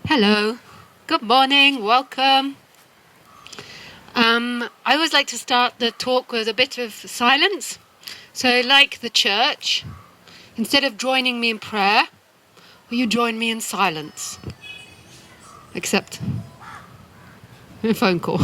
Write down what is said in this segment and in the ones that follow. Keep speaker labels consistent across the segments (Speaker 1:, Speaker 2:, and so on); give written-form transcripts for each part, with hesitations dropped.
Speaker 1: Hello, good morning, welcome. I always like to start the talk with a bit of silence. So, like the church, instead of joining me in prayer, will you join me in silence? Except a phone call.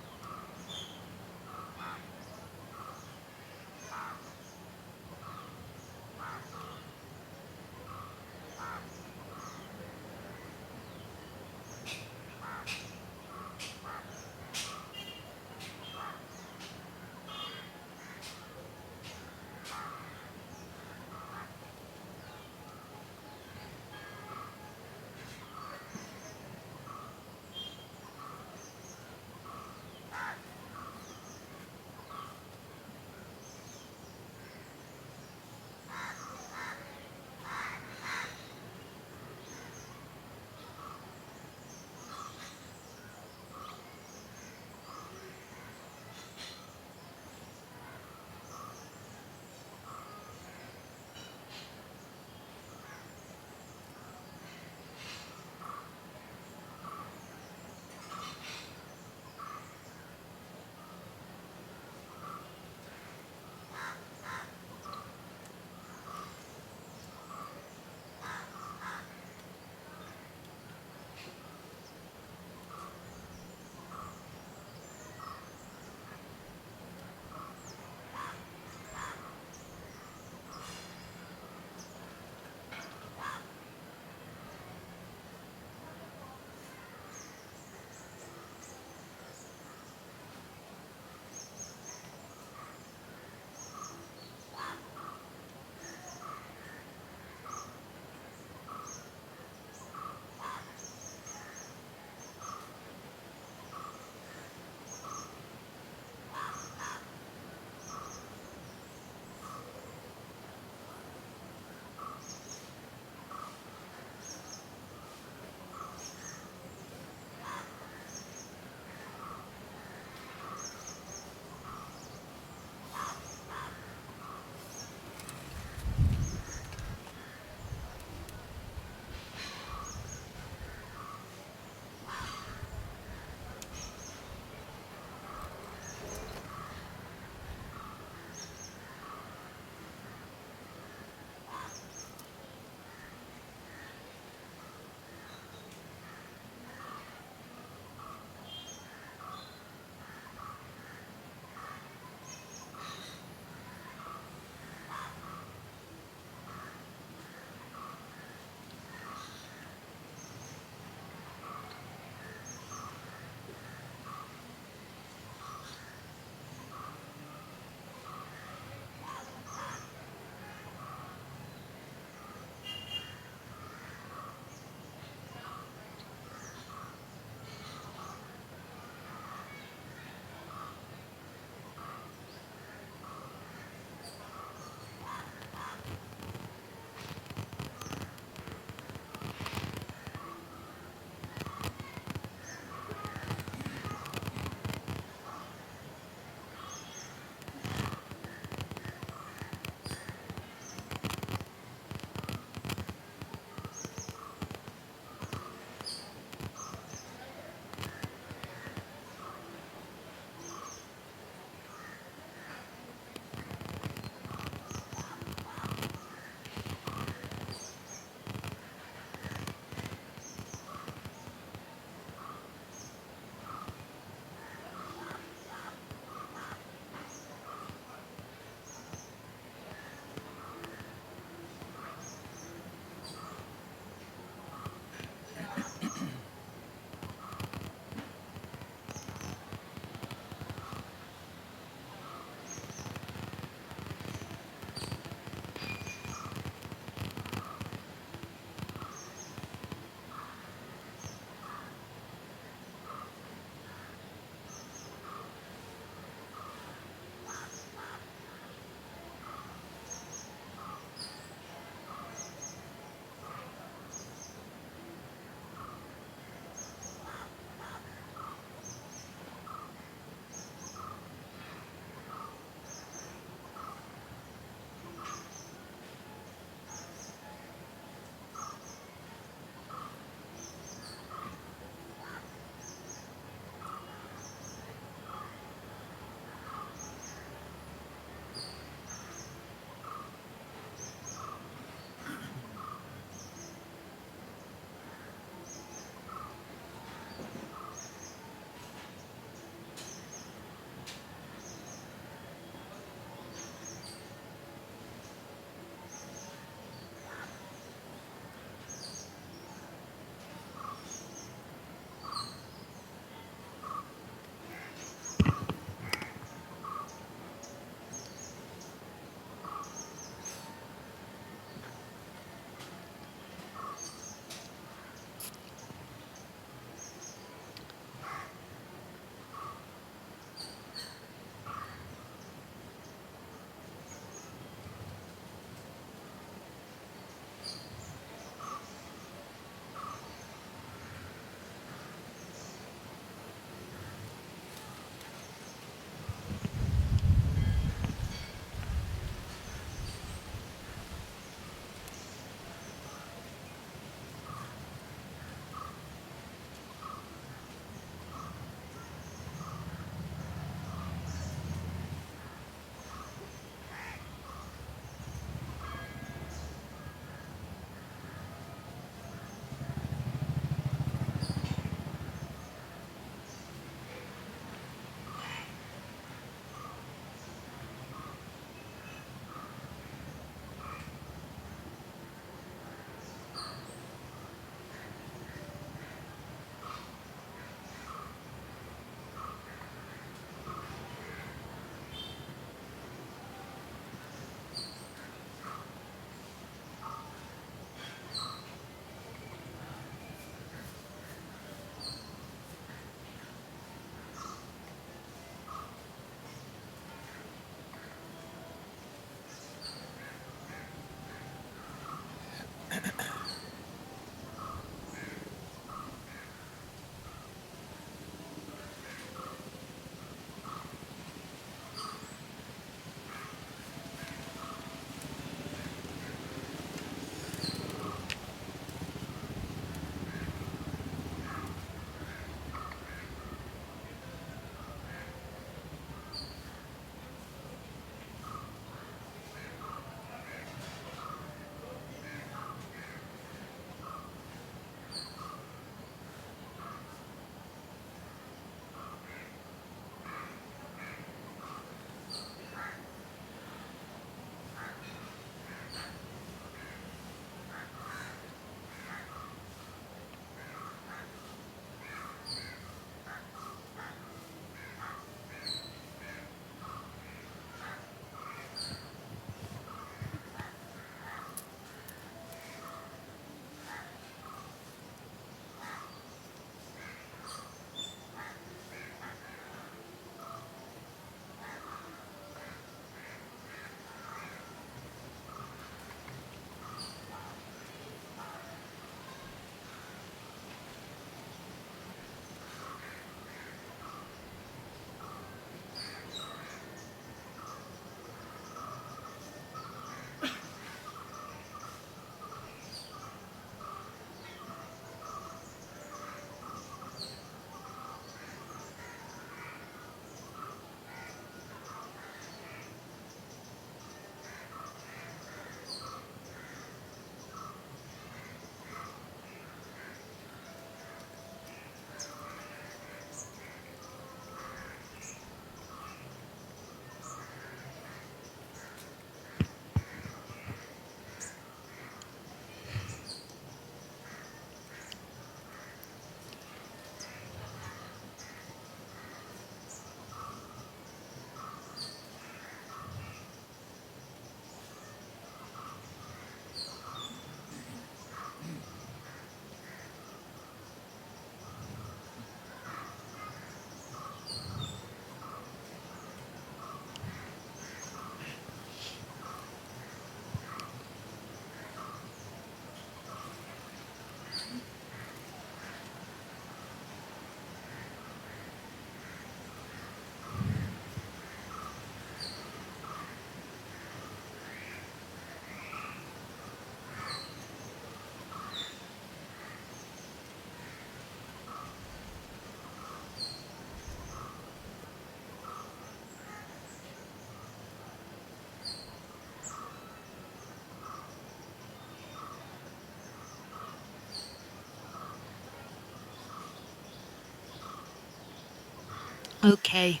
Speaker 1: Okay,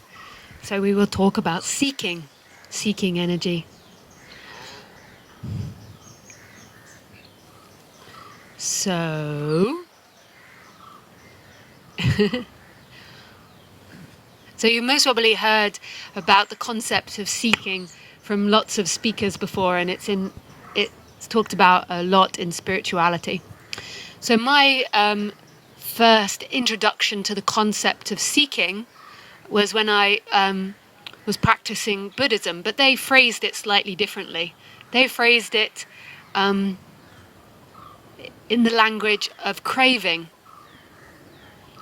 Speaker 1: so we will talk about seeking energy. So, so you most probably heard about the concept of seeking from lots of speakers before, and it's talked about a lot in spirituality. So my first introduction to the concept of seeking was when I was practicing Buddhism, but they phrased it slightly differently. They phrased it in the language of craving.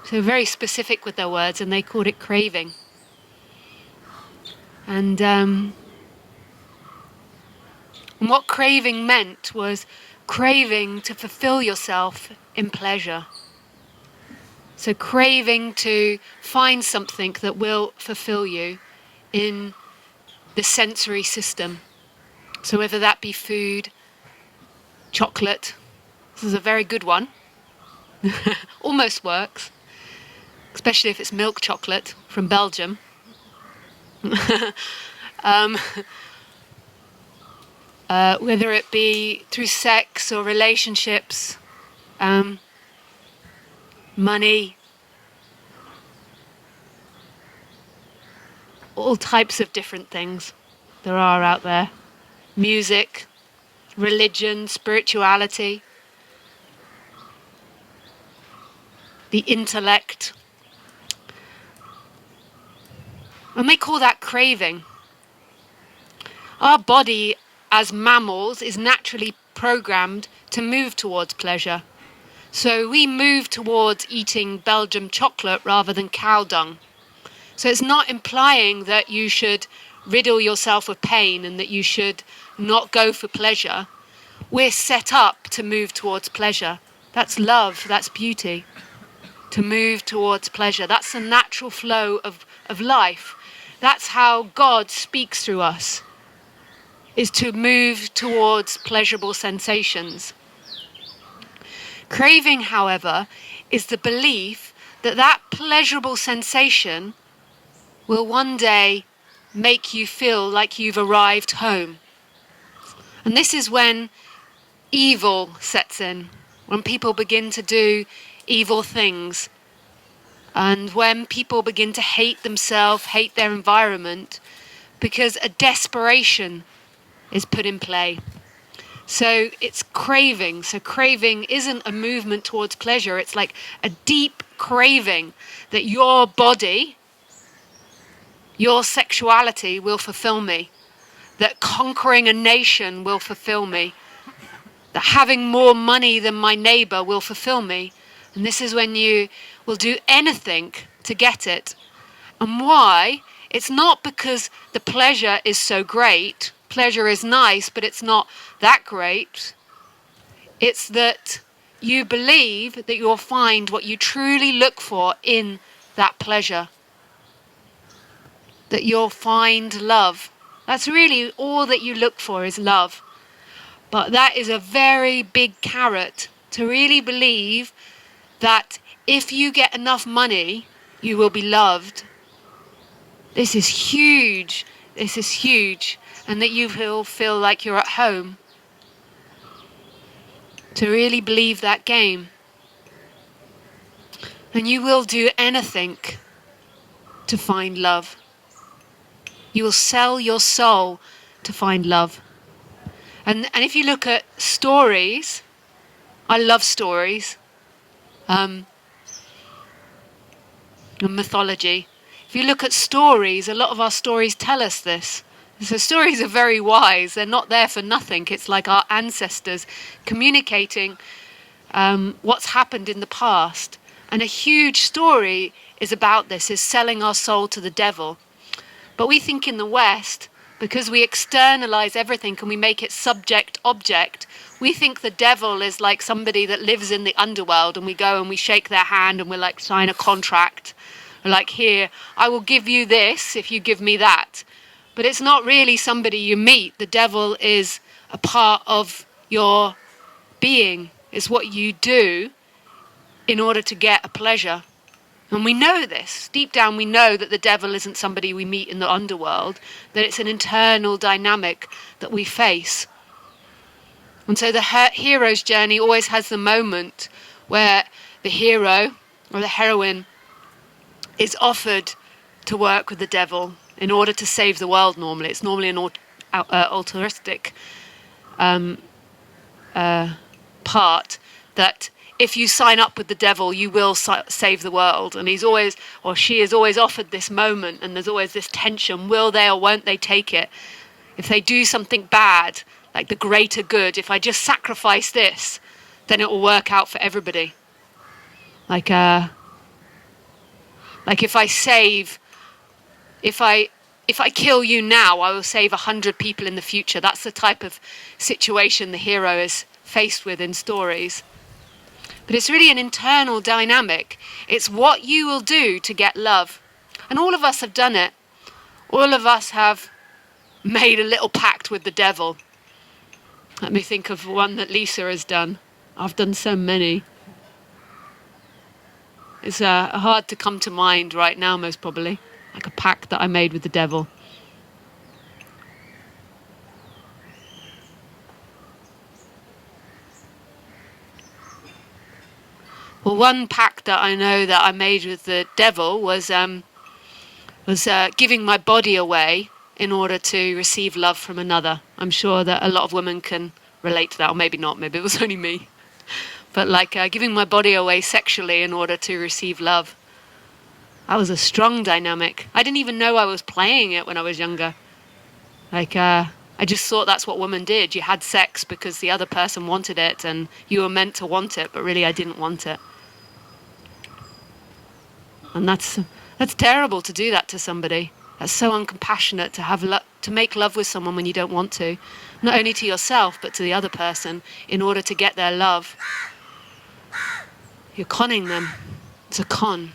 Speaker 1: So very specific with their words, and they called it craving. And what craving meant was craving to fulfill yourself in pleasure. So craving to find something that will fulfill you in the sensory system. So whether that be food, chocolate, this is a very good one, almost works, especially if it's milk chocolate from Belgium. Whether it be through sex or relationships, money, all types of different things there are out there. Music, religion, spirituality, the intellect. And they call that craving. Our body as mammals is naturally programmed to move towards pleasure. So we move towards eating Belgian chocolate rather than cow dung. So it's not implying that you should riddle yourself with pain and that you should not go for pleasure. We're set up to move towards pleasure. That's love, that's beauty. To move towards pleasure. That's the natural flow of life. That's how God speaks through us, is to move towards pleasurable sensations. Craving, however, is the belief that that pleasurable sensation will one day make you feel like you've arrived home. And this is when evil sets in, when people begin to do evil things, and when people begin to hate themselves, hate their environment, because a desperation is put in play. So it's craving. So craving isn't a movement towards pleasure. It's like a deep craving that your body, your sexuality will fulfill me, that conquering a nation will fulfill me, that having more money than my neighbor will fulfill me. And this is when you will do anything to get it. And why? It's not because the pleasure is so great. Pleasure is nice, but it's not that great. It's that you believe that you'll find what you truly look for in that pleasure. That you'll find love. That's really all that you look for, is love. But that is a very big carrot, to really believe that if you get enough money, you will be loved. This is huge. This is huge. And that you will feel like you're at home. To really believe that game. And you will do anything to find love. You will sell your soul to find love. And if you look at stories, I love stories, and mythology. If you look at stories, a lot of our stories tell us this. So stories are very wise. They're not there for nothing. It's like our ancestors communicating what's happened in the past. And a huge story is about this, is selling our soul to the devil. But we think in the West, because we externalize everything and we make it subject-object, we think the devil is like somebody that lives in the underworld, and we go and we shake their hand and we're like, sign a contract. We're like, here, I will give you this if you give me that. But it's not really somebody you meet. The devil is a part of your being. It's what you do in order to get a pleasure. And we know this. Deep down we know that the devil isn't somebody we meet in the underworld, that it's an internal dynamic that we face. And so the hero's journey always has the moment where the hero or the heroine is offered to work with the devil in order to save the world normally. It's normally an altruistic part that if you sign up with the devil, you will save the world. And he's always, or she is always offered this moment, and there's always this tension. Will they or won't they take it? If they do something bad, like the greater good, if I just sacrifice this, then it will work out for everybody. Like if I save, if I kill you now, I will save 100 people in the future. That's the type of situation the hero is faced with in stories. But it's really an internal dynamic. It's what you will do to get love. And all of us have done it. All of us have made a little pact with the devil. Let me think of one that Lisa has done. I've done so many. It's hard to come to mind right now, most probably. Like a pact that I made with the devil. Well, one pact that I know that I made with the devil was giving my body away in order to receive love from another. I'm sure that a lot of women can relate to that, or maybe not, maybe it was only me. But like giving my body away sexually in order to receive love. That was a strong dynamic. I didn't even know I was playing it when I was younger. Like, I just thought that's what women did. You had sex because the other person wanted it and you were meant to want it, but really I didn't want it. And that's terrible to do that to somebody. That's so uncompassionate to have to make love with someone when you don't want to. Not only to yourself, but to the other person in order to get their love. You're conning them. It's a con.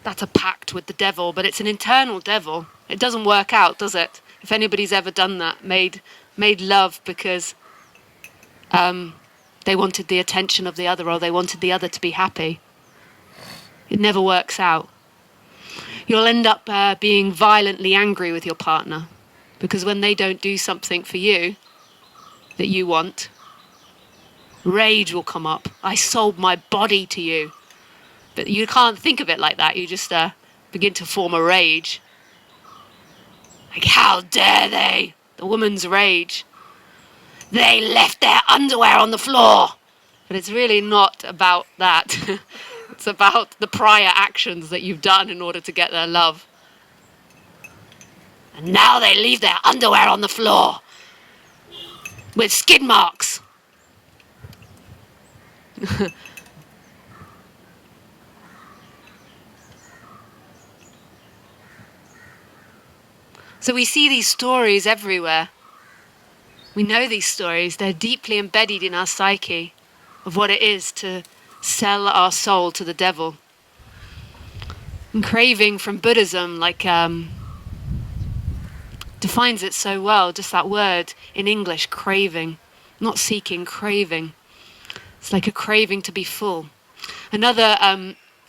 Speaker 1: That's a pact with the devil, but it's an internal devil. It doesn't work out, does it? If anybody's ever done that, made love because they wanted the attention of the other, or they wanted the other to be happy, it never works out. You'll end up being violently angry with your partner, because when they don't do something for you that you want, rage will come up. I sold my body to you. But you can't think of it like that. You just begin to form a rage. Like, how dare they? The woman's rage. They left their underwear on the floor. But it's really not about that. It's about the prior actions that you've done in order to get their love. And now they leave their underwear on the floor with skid marks. So we see these stories everywhere. We know these stories. They're deeply embedded in our psyche of what it is to sell our soul to the devil. And Craving from Buddhism, defines it so well, just that word in English, craving. Not seeking, craving. It's like a craving to be full. Another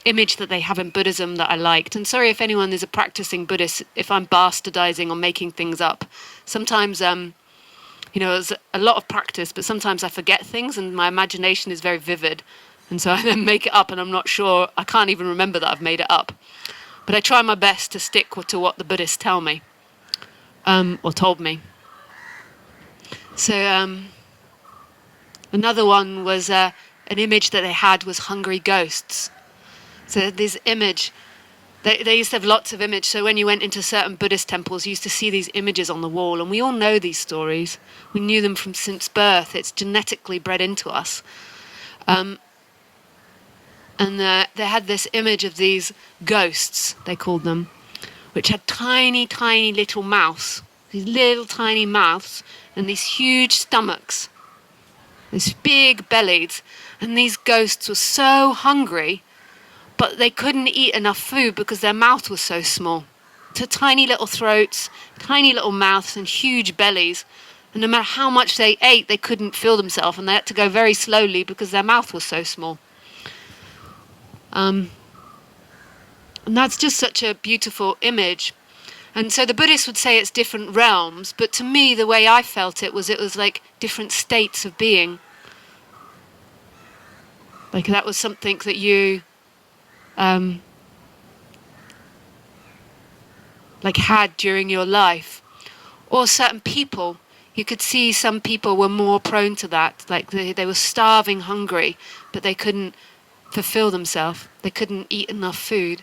Speaker 1: image that they have in Buddhism that I liked, and sorry if anyone is a practicing Buddhist if I'm bastardizing or making things up. Sometimes, there's a lot of practice, but sometimes I forget things and my imagination is very vivid. And so I then make it up and I'm not sure, I can't even remember that I've made it up. But I try my best to stick to what the Buddhists tell me, or told me. So another one was an image that they had was hungry ghosts. So this image, they used to have lots of images. So when you went into certain Buddhist temples, you used to see these images on the wall. And we all know these stories. We knew them since birth. It's genetically bred into us. And they had this image of these ghosts, they called them, which had tiny, tiny little mouths. These little tiny mouths and these huge stomachs. These big bellies. And these ghosts were so hungry, but they couldn't eat enough food because their mouth was so small. So tiny little throats, tiny little mouths and huge bellies. And no matter how much they ate, they couldn't fill themselves, and they had to go very slowly because their mouth was so small. And that's just such a beautiful image. And so the Buddhists would say it's different realms, but to me, the way I felt it was like different states of being. Like that was something that you like had during your life. Or certain people, you could see some people were more prone to that. Like they were starving, hungry, but they couldn't fulfill themselves. They couldn't eat enough food.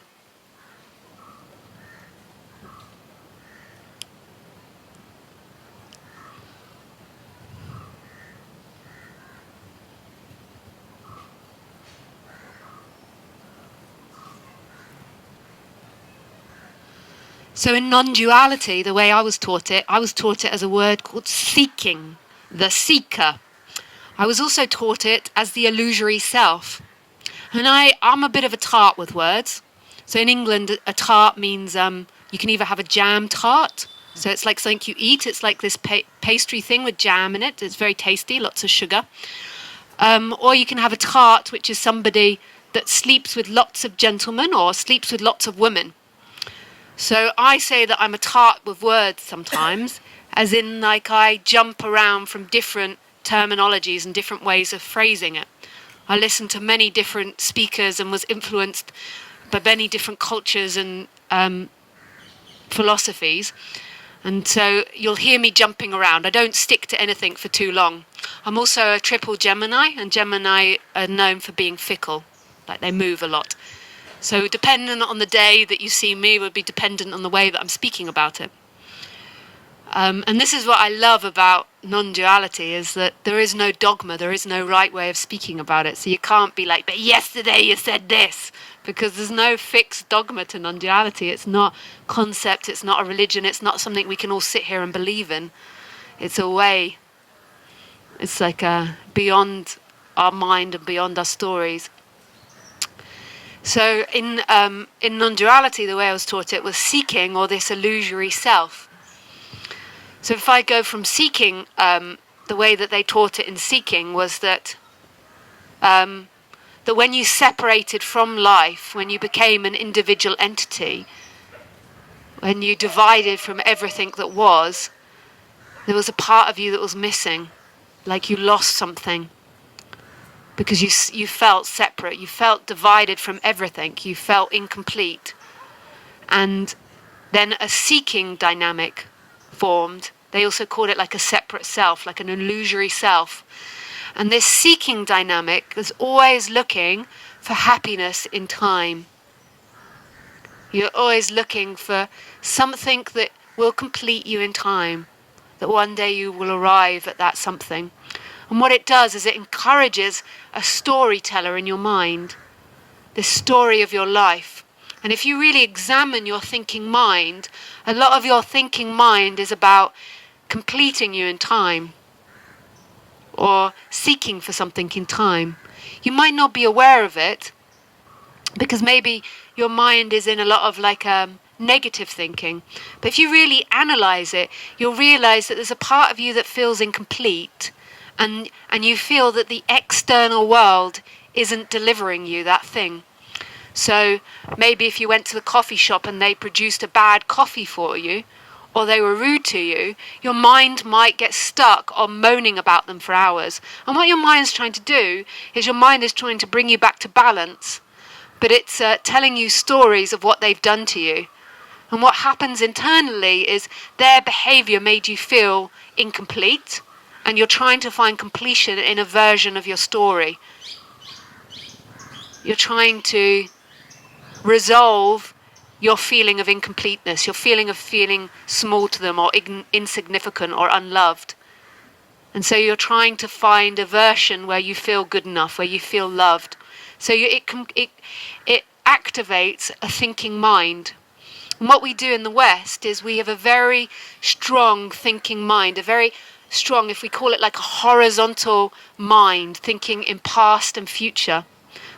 Speaker 1: So in non-duality, the way I was taught it as a word called seeking, the seeker. I was also taught it as the illusory self. And I'm a bit of a tart with words. So in England, a tart means you can either have a jam tart. So it's like something you eat. It's like this pastry thing with jam in it. It's very tasty, lots of sugar. Or you can have a tart, which is somebody that sleeps with lots of gentlemen or sleeps with lots of women. So I say that I'm a tart with words sometimes, as in like I jump around from different terminologies and different ways of phrasing it. I listened to many different speakers and was influenced by many different cultures and philosophies. And so you'll hear me jumping around. I don't stick to anything for too long. I'm also a triple Gemini, and Gemini are known for being fickle, like they move a lot. So dependent on the day that you see me would be dependent on the way that I'm speaking about it. And this is what I love about non-duality, is that there is no dogma, there is no right way of speaking about it. So you can't be like, but yesterday you said this, because there's no fixed dogma to non-duality. It's not concept, it's not a religion, it's not something we can all sit here and believe in. It's a way. It's like beyond our mind and beyond our stories. So in non-duality, the way I was taught it was seeking, or this illusory self. So if I go from seeking, the way that they taught it in seeking was that that when you separated from life, when you became an individual entity, when you divided from everything that was, there was a part of you that was missing, like you lost something. Because you felt separate, you felt divided from everything, you felt incomplete. And then a seeking dynamic formed. They also called it like a separate self, like an illusory self. And this seeking dynamic is always looking for happiness in time. You're always looking for something that will complete you in time, that one day you will arrive at that something. And what it does is it encourages a storyteller in your mind, the story of your life. And if you really examine your thinking mind, a lot of your thinking mind is about completing you in time, or seeking for something in time. You might not be aware of it, because maybe your mind is in a lot of like negative thinking. But if you really analyze it, you'll realize that there's a part of you that feels incomplete, and you feel that the external world isn't delivering you that thing. So maybe if you went to the coffee shop and they produced a bad coffee for you, or they were rude to you, your mind might get stuck on moaning about them for hours. And what your mind's trying to do is your mind is trying to bring you back to balance, but it's telling you stories of what they've done to you. And what happens internally is their behavior made you feel incomplete, and you're trying to find completion in a version of your story. You're trying to resolve your feeling of incompleteness, your feeling of feeling small to them, or insignificant or unloved. And so you're trying to find a version where you feel good enough, where you feel loved. So it activates a thinking mind. And what we do in the West is we have a very strong thinking mind, a very strong, if we call it like a horizontal mind, thinking in past and future.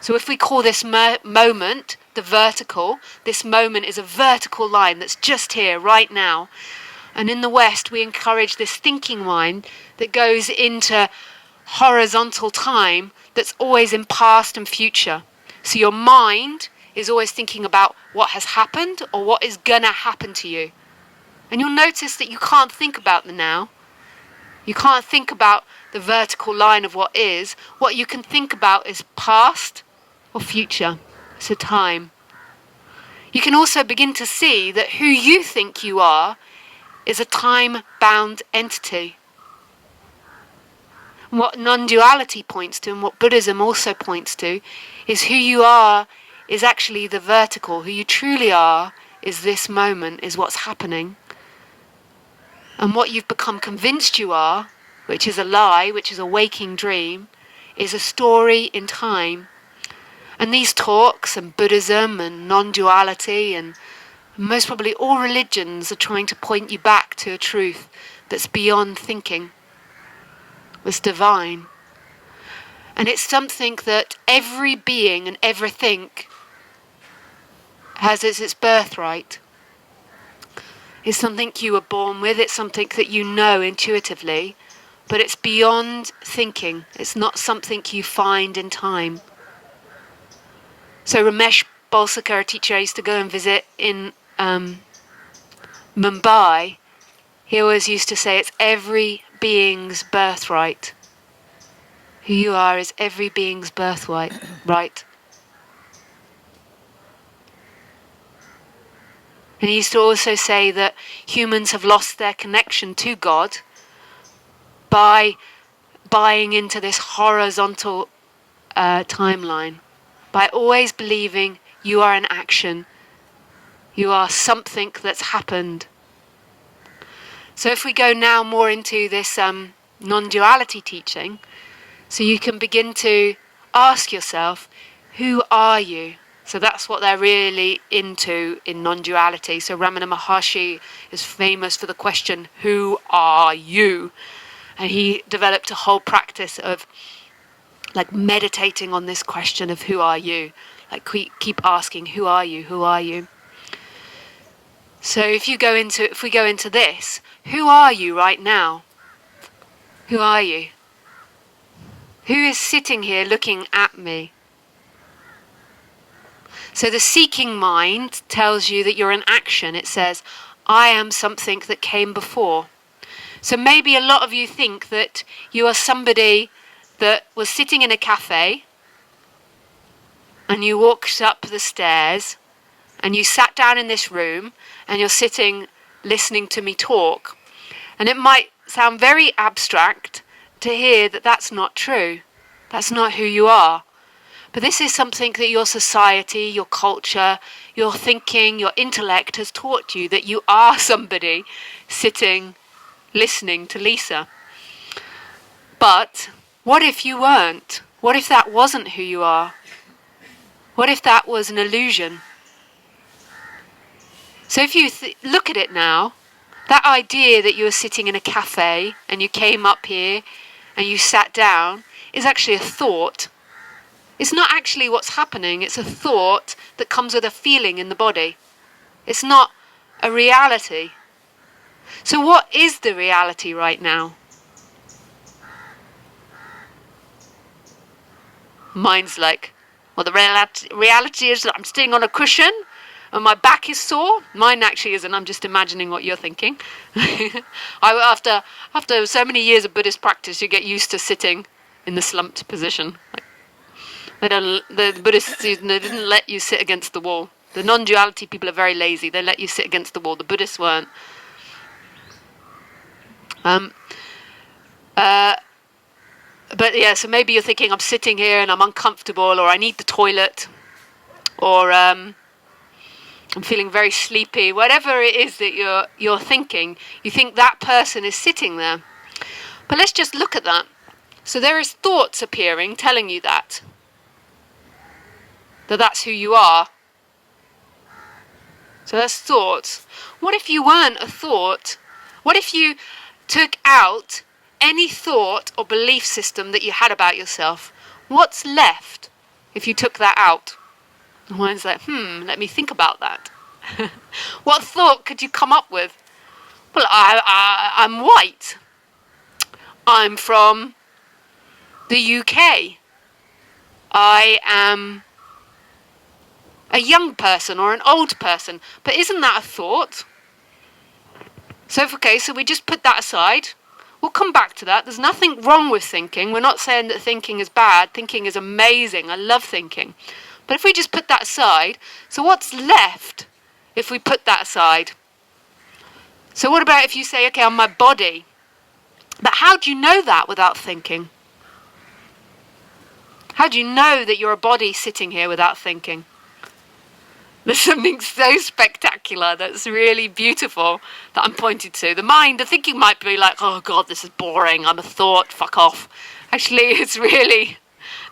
Speaker 1: So if we call this moment the vertical, this moment is a vertical line that's just here right now. And in the West, we encourage this thinking mind that goes into horizontal time that's always in past and future. So your mind is always thinking about what has happened or what is going to happen to you. And you'll notice that you can't think about the now. You can't think about the vertical line of what is. What you can think about is past or future. So time. You can also begin to see that who you think you are is a time-bound entity. And what non-duality points to, and what Buddhism also points to, is who you are is actually the vertical. Who you truly are is this moment, is what's happening. And what you've become convinced you are, which is a lie, which is a waking dream, is a story in time. And these talks and Buddhism and non-duality and most probably all religions are trying to point you back to a truth that's beyond thinking, that's divine. And it's something that every being and everything has as its birthright. It's something you were born with, it's something that you know intuitively, but it's beyond thinking. It's not something you find in time. So Ramesh Balsekar, a teacher I used to go and visit in Mumbai, he always used to say it's every being's birthright. Who you are is every being's birthright. Right. And he used to also say that humans have lost their connection to God by buying into this horizontal timeline, by always believing you are an action, you are something that's happened. So if we go now more into this non-duality teaching, so you can begin to ask yourself, who are you? So that's what they're really into in non-duality. So Ramana Maharshi is famous for the question, who are you? And he developed a whole practice of like meditating on this question of who are you? Like keep asking, who are you? Who are you? So if we go into this, who are you right now? Who are you? Who is sitting here looking at me? So the seeking mind tells you that you're an action. It says, I am something that came before. So maybe a lot of you think that you are somebody that was sitting in a cafe and you walked up the stairs and you sat down in this room and you're sitting listening to me talk. And it might sound very abstract to hear that that's not true. That's not who you are. But this is something that your society, your culture, your thinking, your intellect has taught you, that you are somebody sitting, listening to Lisa. But what if you weren't? What if that wasn't who you are? What if that was an illusion? So if you look at it now, that idea that you were sitting in a cafe and you came up here and you sat down is actually a thought. It's not actually what's happening, it's a thought that comes with a feeling in the body. It's not a reality. So what is the reality right now? Mine's like, well, the reality is that I'm sitting on a cushion and my back is sore. Mine actually isn't, I'm just imagining what you're thinking. After so many years of Buddhist practice, you get used to sitting in the slumped position. The Buddhists they didn't let you sit against the wall. The non-duality people are very lazy. They let you sit against the wall. The Buddhists weren't. But yeah, so maybe you're thinking I'm sitting here and I'm uncomfortable, or I need the toilet, or I'm feeling very sleepy. Whatever it is that you're thinking, you think that person is sitting there. But let's just look at that. So there is thoughts appearing telling you that that's who you are. So that's thoughts. What if you weren't a thought? What if you took out any thought or belief system that you had about yourself? What's left if you took that out? And one's like, let me think about that. What thought could you come up with? Well, I'm white. I'm from the UK. I am a young person or an old person. But isn't that a thought? So we just put that aside. We'll come back to that. There's nothing wrong with thinking. We're not saying that thinking is bad. Thinking is amazing. I love thinking. But if we just put that aside, so what's left if we put that aside? So what about if you say, okay, I'm my body. But how do you know that without thinking? How do you know that you're a body sitting here without thinking? There's something so spectacular that's really beautiful that I'm pointing to. The mind, the thinking might be like, oh God, this is boring. I'm a thought, fuck off. Actually,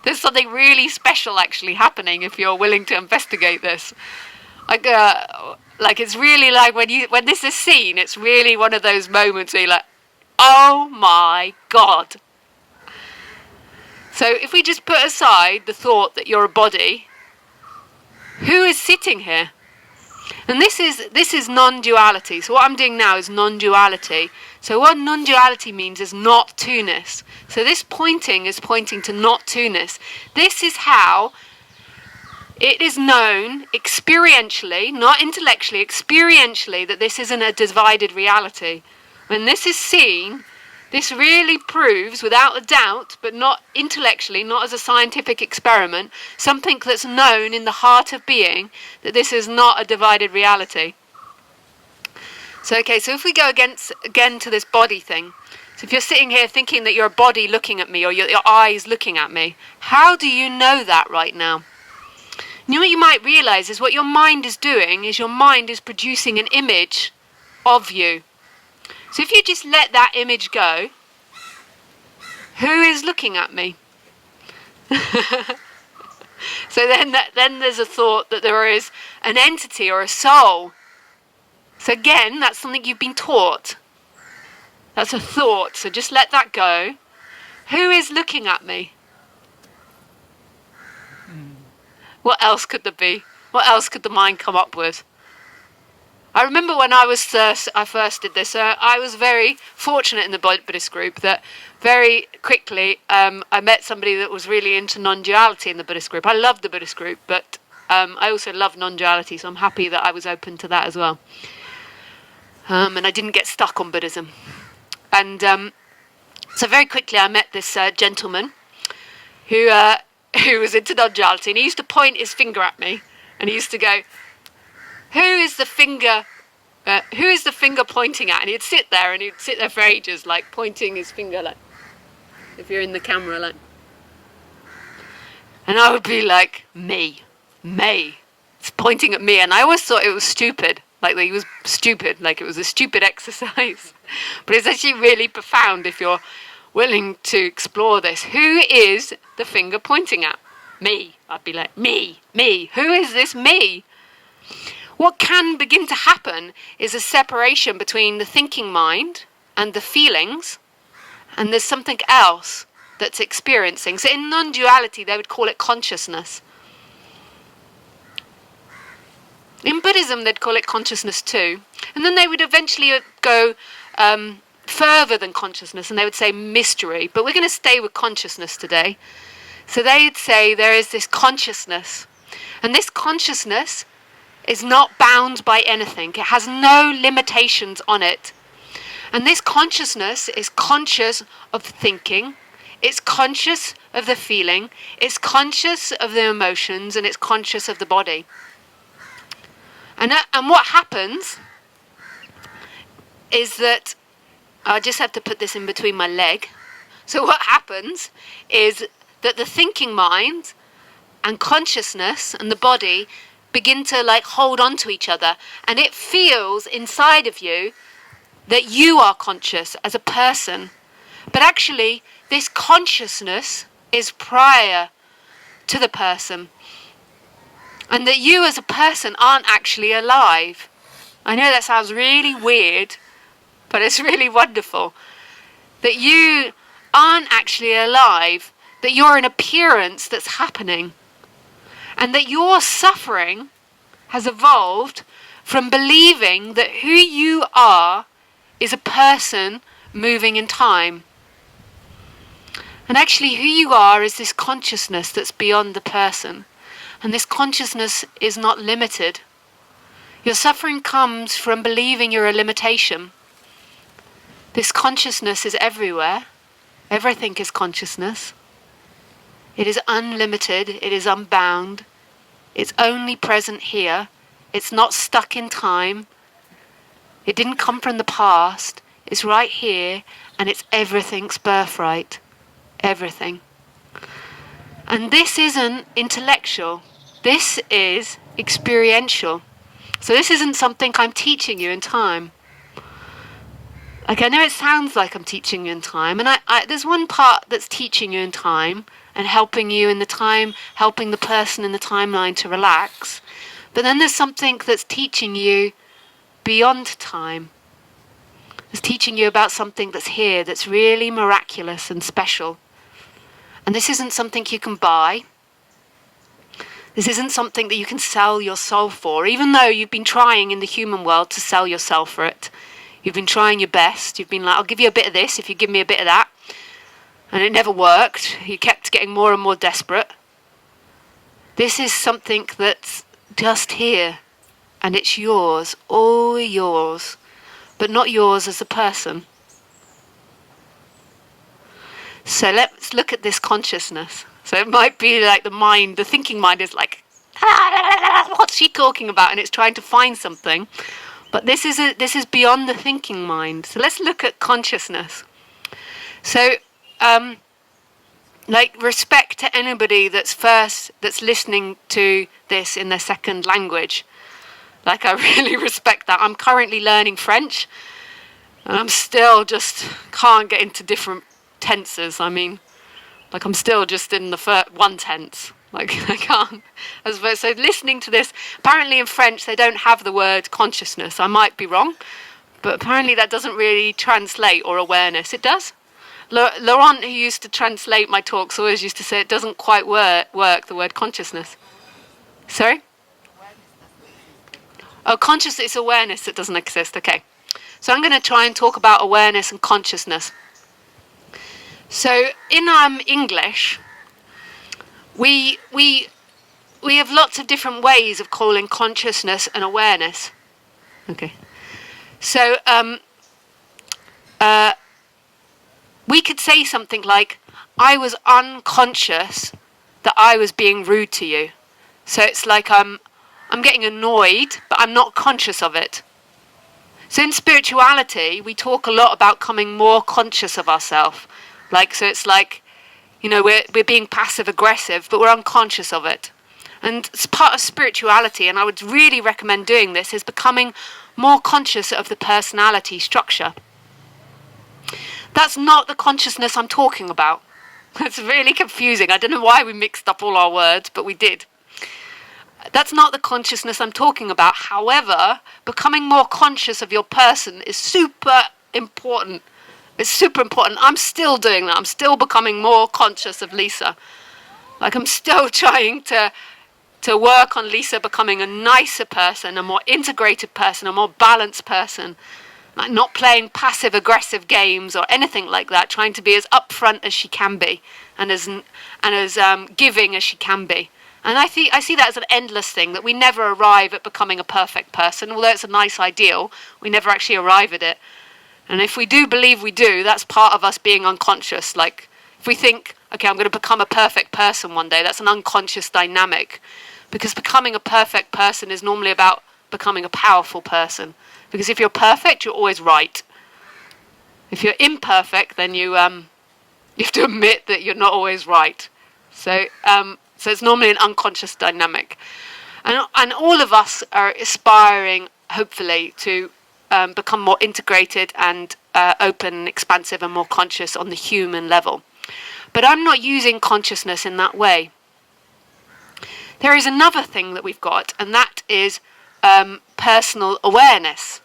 Speaker 1: there's something really special actually happening if you're willing to investigate this. Like it's really like when this is seen, it's really one of those moments where you're like, oh my God. So if we just put aside the thought that you're a body, who is sitting here? And this is non-duality. So what I'm doing now is non-duality. So what non-duality means is not two-ness. So this pointing is pointing to not two-ness. This is how it is known experientially, not intellectually, experientially, that this isn't a divided reality. When this is seen, this really proves, without a doubt, but not intellectually, not as a scientific experiment, something that's known in the heart of being, that this is not a divided reality. So if we go again to this body thing, so if you're sitting here thinking that you're a body looking at me, or your eyes looking at me, how do you know that right now? You know what you might realise is what your mind is doing is your mind is producing an image of you. So if you just let that image go, who is looking at me? So then there's a thought that there is an entity or a soul. So again, that's something you've been taught. That's a thought, so just let that go. Who is looking at me? What else could there be? What else could the mind come up with? I remember when I first did this, I was very fortunate in the Buddhist group that very quickly I met somebody that was really into non-duality in the Buddhist group. I loved the Buddhist group, but I also love non-duality, so I'm happy that I was open to that as well. And I didn't get stuck on Buddhism. And so very quickly I met this gentleman who was into non-duality, and he used to point his finger at me, and he used to go, who is the finger pointing at? And he'd sit there for ages, like pointing his finger, like, if you're in the camera, like. And I would be like, me. It's pointing at me. And I always thought it was stupid, like he was stupid, like it was a stupid exercise. But it's actually really profound if you're willing to explore this. Who is the finger pointing at? Me. I'd be like, me. Who is this me? What can begin to happen is a separation between the thinking mind and the feelings, and there's something else that's experiencing. So in non-duality, they would call it consciousness. In Buddhism, they'd call it consciousness too. And then they would eventually go further than consciousness, and they would say mystery. But we're going to stay with consciousness today. So they'd say there is this consciousness, and this consciousness is not bound by anything. It has no limitations on it. And this consciousness is conscious of thinking, it's conscious of the feeling, it's conscious of the emotions, and it's conscious of the body. And what happens is that, I just have to put this in between my leg. So what happens is that the thinking mind and consciousness and the body begin to like hold on to each other, and it feels inside of you that you are conscious as a person, but actually this consciousness is prior to the person, and that you as a person aren't actually alive. I know that sounds really weird, but it's really wonderful that you aren't actually alive, that you're an appearance that's happening. And that your suffering has evolved from believing that who you are is a person moving in time. And actually who you are is this consciousness that's beyond the person. And this consciousness is not limited. Your suffering comes from believing you're a limitation. This consciousness is everywhere. Everything is consciousness. It is unlimited. It is unbound. It's only present here. It's not stuck in time. It didn't come from the past. It's right here, and it's everything's birthright. Everything. And this isn't intellectual. This is experiential. So this isn't something I'm teaching you in time. Like, I know it sounds like I'm teaching you in time, and there's one part that's teaching you in time and helping you in the time, helping the person in the timeline to relax. But then there's something that's teaching you beyond time. It's teaching you about something that's here, that's really miraculous and special. And this isn't something you can buy. This isn't something that you can sell your soul for, even though you've been trying in the human world to sell yourself for it. You've been trying your best. You've been like, I'll give you a bit of this if you give me a bit of that. And it never worked. You kept getting more and more desperate. This is something that's just here. And it's yours, all yours. But not yours as a person. So let's look at this consciousness. So it might be like the mind, the thinking mind is like, what's she talking about? And it's trying to find something. But this is beyond the thinking mind. So let's look at consciousness. So, like, respect to anybody that's listening to this in their second language. Like, I really respect that. I'm currently learning French, and I'm still just can't get into different tenses. I mean, like, I'm still just in the first one tense. Like, I can't. So listening to this, apparently in French they don't have the word consciousness. I might be wrong, but apparently that doesn't really translate, or awareness. It does. Laurent, who used to translate my talks, always used to say it doesn't quite work, the word consciousness. Sorry? Oh, consciousness, it's awareness that doesn't exist. Okay. So I'm going to try and talk about awareness and consciousness. So in English, we have lots of different ways of calling consciousness and awareness. Okay. So we could say something like, I was unconscious that I was being rude to you. So it's like I'm getting annoyed, but I'm not conscious of it. So in spirituality, we talk a lot about becoming more conscious of ourselves. Like, so it's like, you know, we're being passive aggressive, but we're unconscious of it. And it's part of spirituality, and I would really recommend doing this, is becoming more conscious of the personality structure. That's not the consciousness I'm talking about. It's really confusing. I don't know why we mixed up all our words, but we did. That's not the consciousness I'm talking about. However, becoming more conscious of your person is super important. It's super important. I'm still doing that. I'm still becoming more conscious of Lisa. Like, I'm still trying to work on Lisa becoming a nicer person, a more integrated person, a more balanced person. Like, not playing passive-aggressive games or anything like that, trying to be as upfront as she can be and as giving as she can be. And I see that as an endless thing, that we never arrive at becoming a perfect person. Although it's a nice ideal, we never actually arrive at it. And if we do believe we do, that's part of us being unconscious. Like, if we think, okay, I'm going to become a perfect person one day, that's an unconscious dynamic. Because becoming a perfect person is normally about becoming a powerful person. Because if you're perfect, you're always right. If you're imperfect, then you have to admit that you're not always right. So it's normally an unconscious dynamic. And all of us are aspiring, hopefully, to become more integrated and open and expansive and more conscious on the human level. But I'm not using consciousness in that way. There is another thing that we've got, and that is personal awareness.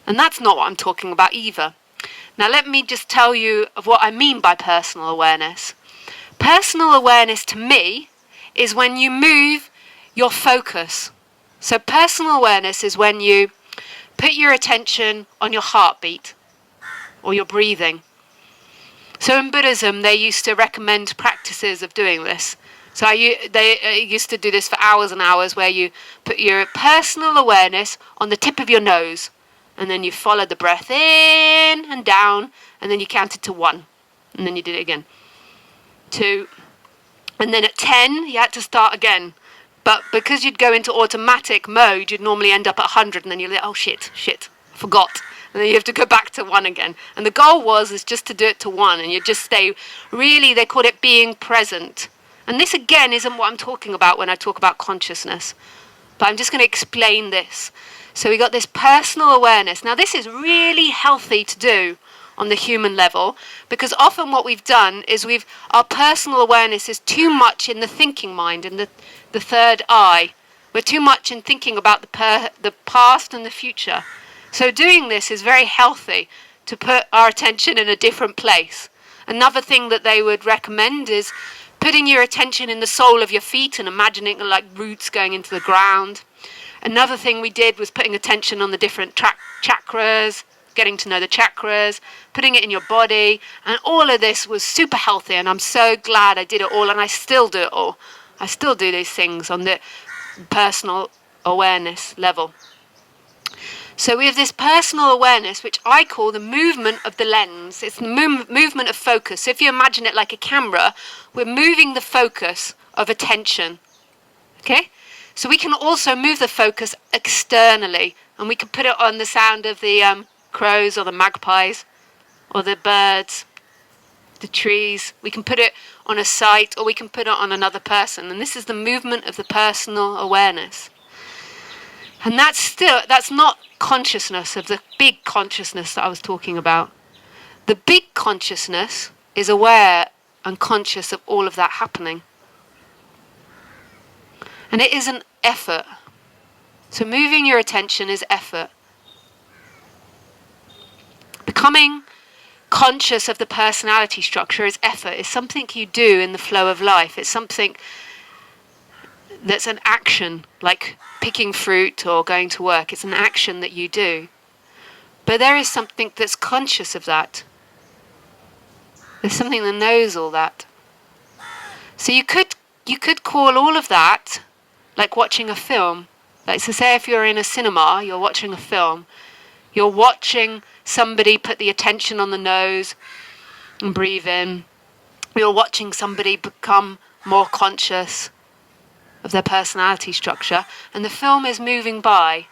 Speaker 1: And that's not what I'm talking about either. Now let me just tell you of what I mean by personal awareness. Personal awareness to me is when you move your focus. So personal awareness is when you put your attention on your heartbeat or your breathing. So in Buddhism, they used to recommend practices of doing this. So they used to do this for hours and hours, where you put your personal awareness on the tip of your nose, and then you followed the breath in and down, and then you counted to 1, and then you did it again. 2, and then at 10, you had to start again. But because you'd go into automatic mode, you'd normally end up at 100, and then you're like, oh shit, I forgot. And then you have to go back to 1 again. And the goal is just to do it to 1, and you just stay, really, they called it being present. And this, again, isn't what I'm talking about when I talk about consciousness. But I'm just going to explain this. So we got this personal awareness. Now, this is really healthy to do on the human level, because often what we've done is our personal awareness is too much in the thinking mind, in the third eye. We're too much in thinking about the past and the future. So doing this is very healthy to put our attention in a different place. Another thing that they would recommend is putting your attention in the sole of your feet and imagining like roots going into the ground. Another thing we did was putting attention on the different chakras, getting to know the chakras, putting it in your body, and all of this was super healthy, and I'm so glad I did it all, and I still do it all. I still do these things on the personal awareness level. So we have this personal awareness, which I call the movement of the lens. It's the movement of focus. So if you imagine it like a camera, we're moving the focus of attention. Okay? So we can also move the focus externally, and we can put it on the sound of the crows or the magpies or the birds, the trees. We can put it on a site, or we can put it on another person. And this is the movement of the personal awareness. And that's not consciousness of the big consciousness that I was talking about. The big consciousness is aware and conscious of all of that happening. And it is an effort. So moving your attention is effort. Becoming conscious of the personality structure is effort. It's something you do in the flow of life. It's something that's an action, like picking fruit or going to work. It's an action that you do. But there is something that's conscious of that. There's something that knows all that. So you could call all of that like watching a film. Like, so say if you're in a cinema, you're watching a film. You're watching somebody put the attention on the nose and breathe in. You're watching somebody become more conscious of their personality structure, and the film is moving by.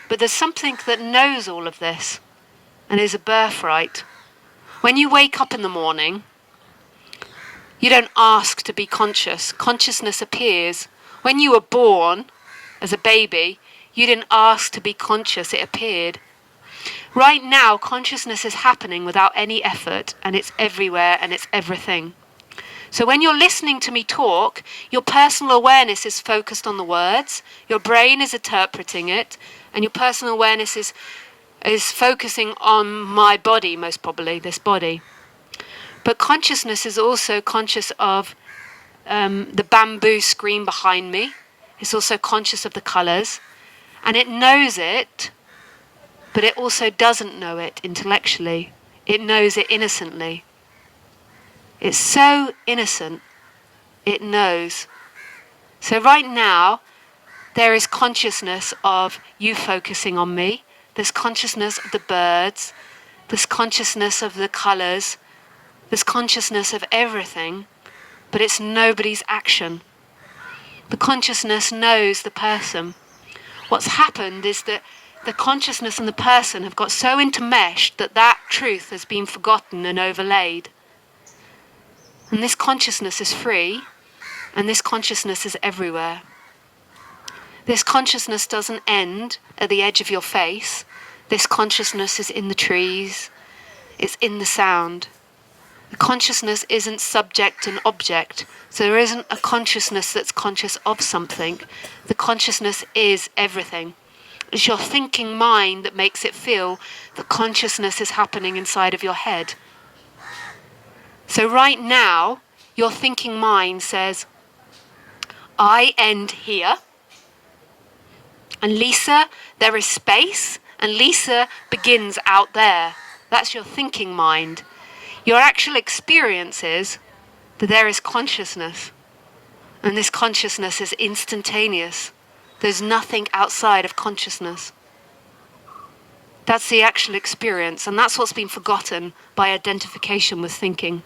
Speaker 1: But there's something that knows all of this and is a birthright. When you wake up in the morning, you don't ask to be conscious. Consciousness appears. When you were born as a baby, you didn't ask to be conscious, it appeared. Right now, consciousness is happening without any effort, and it's everywhere and it's everything. So when you're listening to me talk, your personal awareness is focused on the words, your brain is interpreting it, and your personal awareness is focusing on my body, most probably, this body. But consciousness is also conscious of the bamboo screen behind me. It's also conscious of the colours, and it knows it, but it also doesn't know it intellectually. It knows it innocently. It's so innocent, it knows. So right now, there is consciousness of you focusing on me. There's consciousness of the birds. There's consciousness of the colours. There's consciousness of everything, but it's nobody's action. The consciousness knows the person. What's happened is that the consciousness and the person have got so intermeshed that truth has been forgotten and overlaid. And this consciousness is free, and this consciousness is everywhere. This consciousness doesn't end at the edge of your face. This consciousness is in the trees. It's in the sound. The consciousness isn't subject and object. So there isn't a consciousness that's conscious of something. The consciousness is everything. It's your thinking mind that makes it feel the consciousness is happening inside of your head. So right now, your thinking mind says, I end here. And Lisa, there is space, And Lisa begins out there. That's your thinking mind. Your actual experience is that there is consciousness. And this consciousness is instantaneous. There's nothing outside of consciousness. That's the actual experience, and that's what's been forgotten by identification with thinking.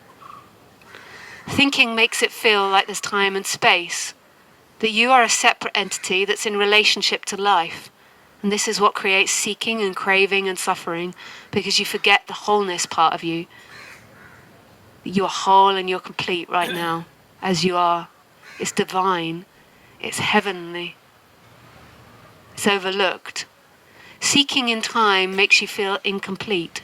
Speaker 1: Thinking makes it feel like there's time and space, that you are a separate entity that's in relationship to life. And this is what creates seeking and craving and suffering, because you forget the wholeness part of you. You are whole and you're complete right now, as you are. It's divine. It's heavenly. It's overlooked. Seeking in time makes you feel incomplete.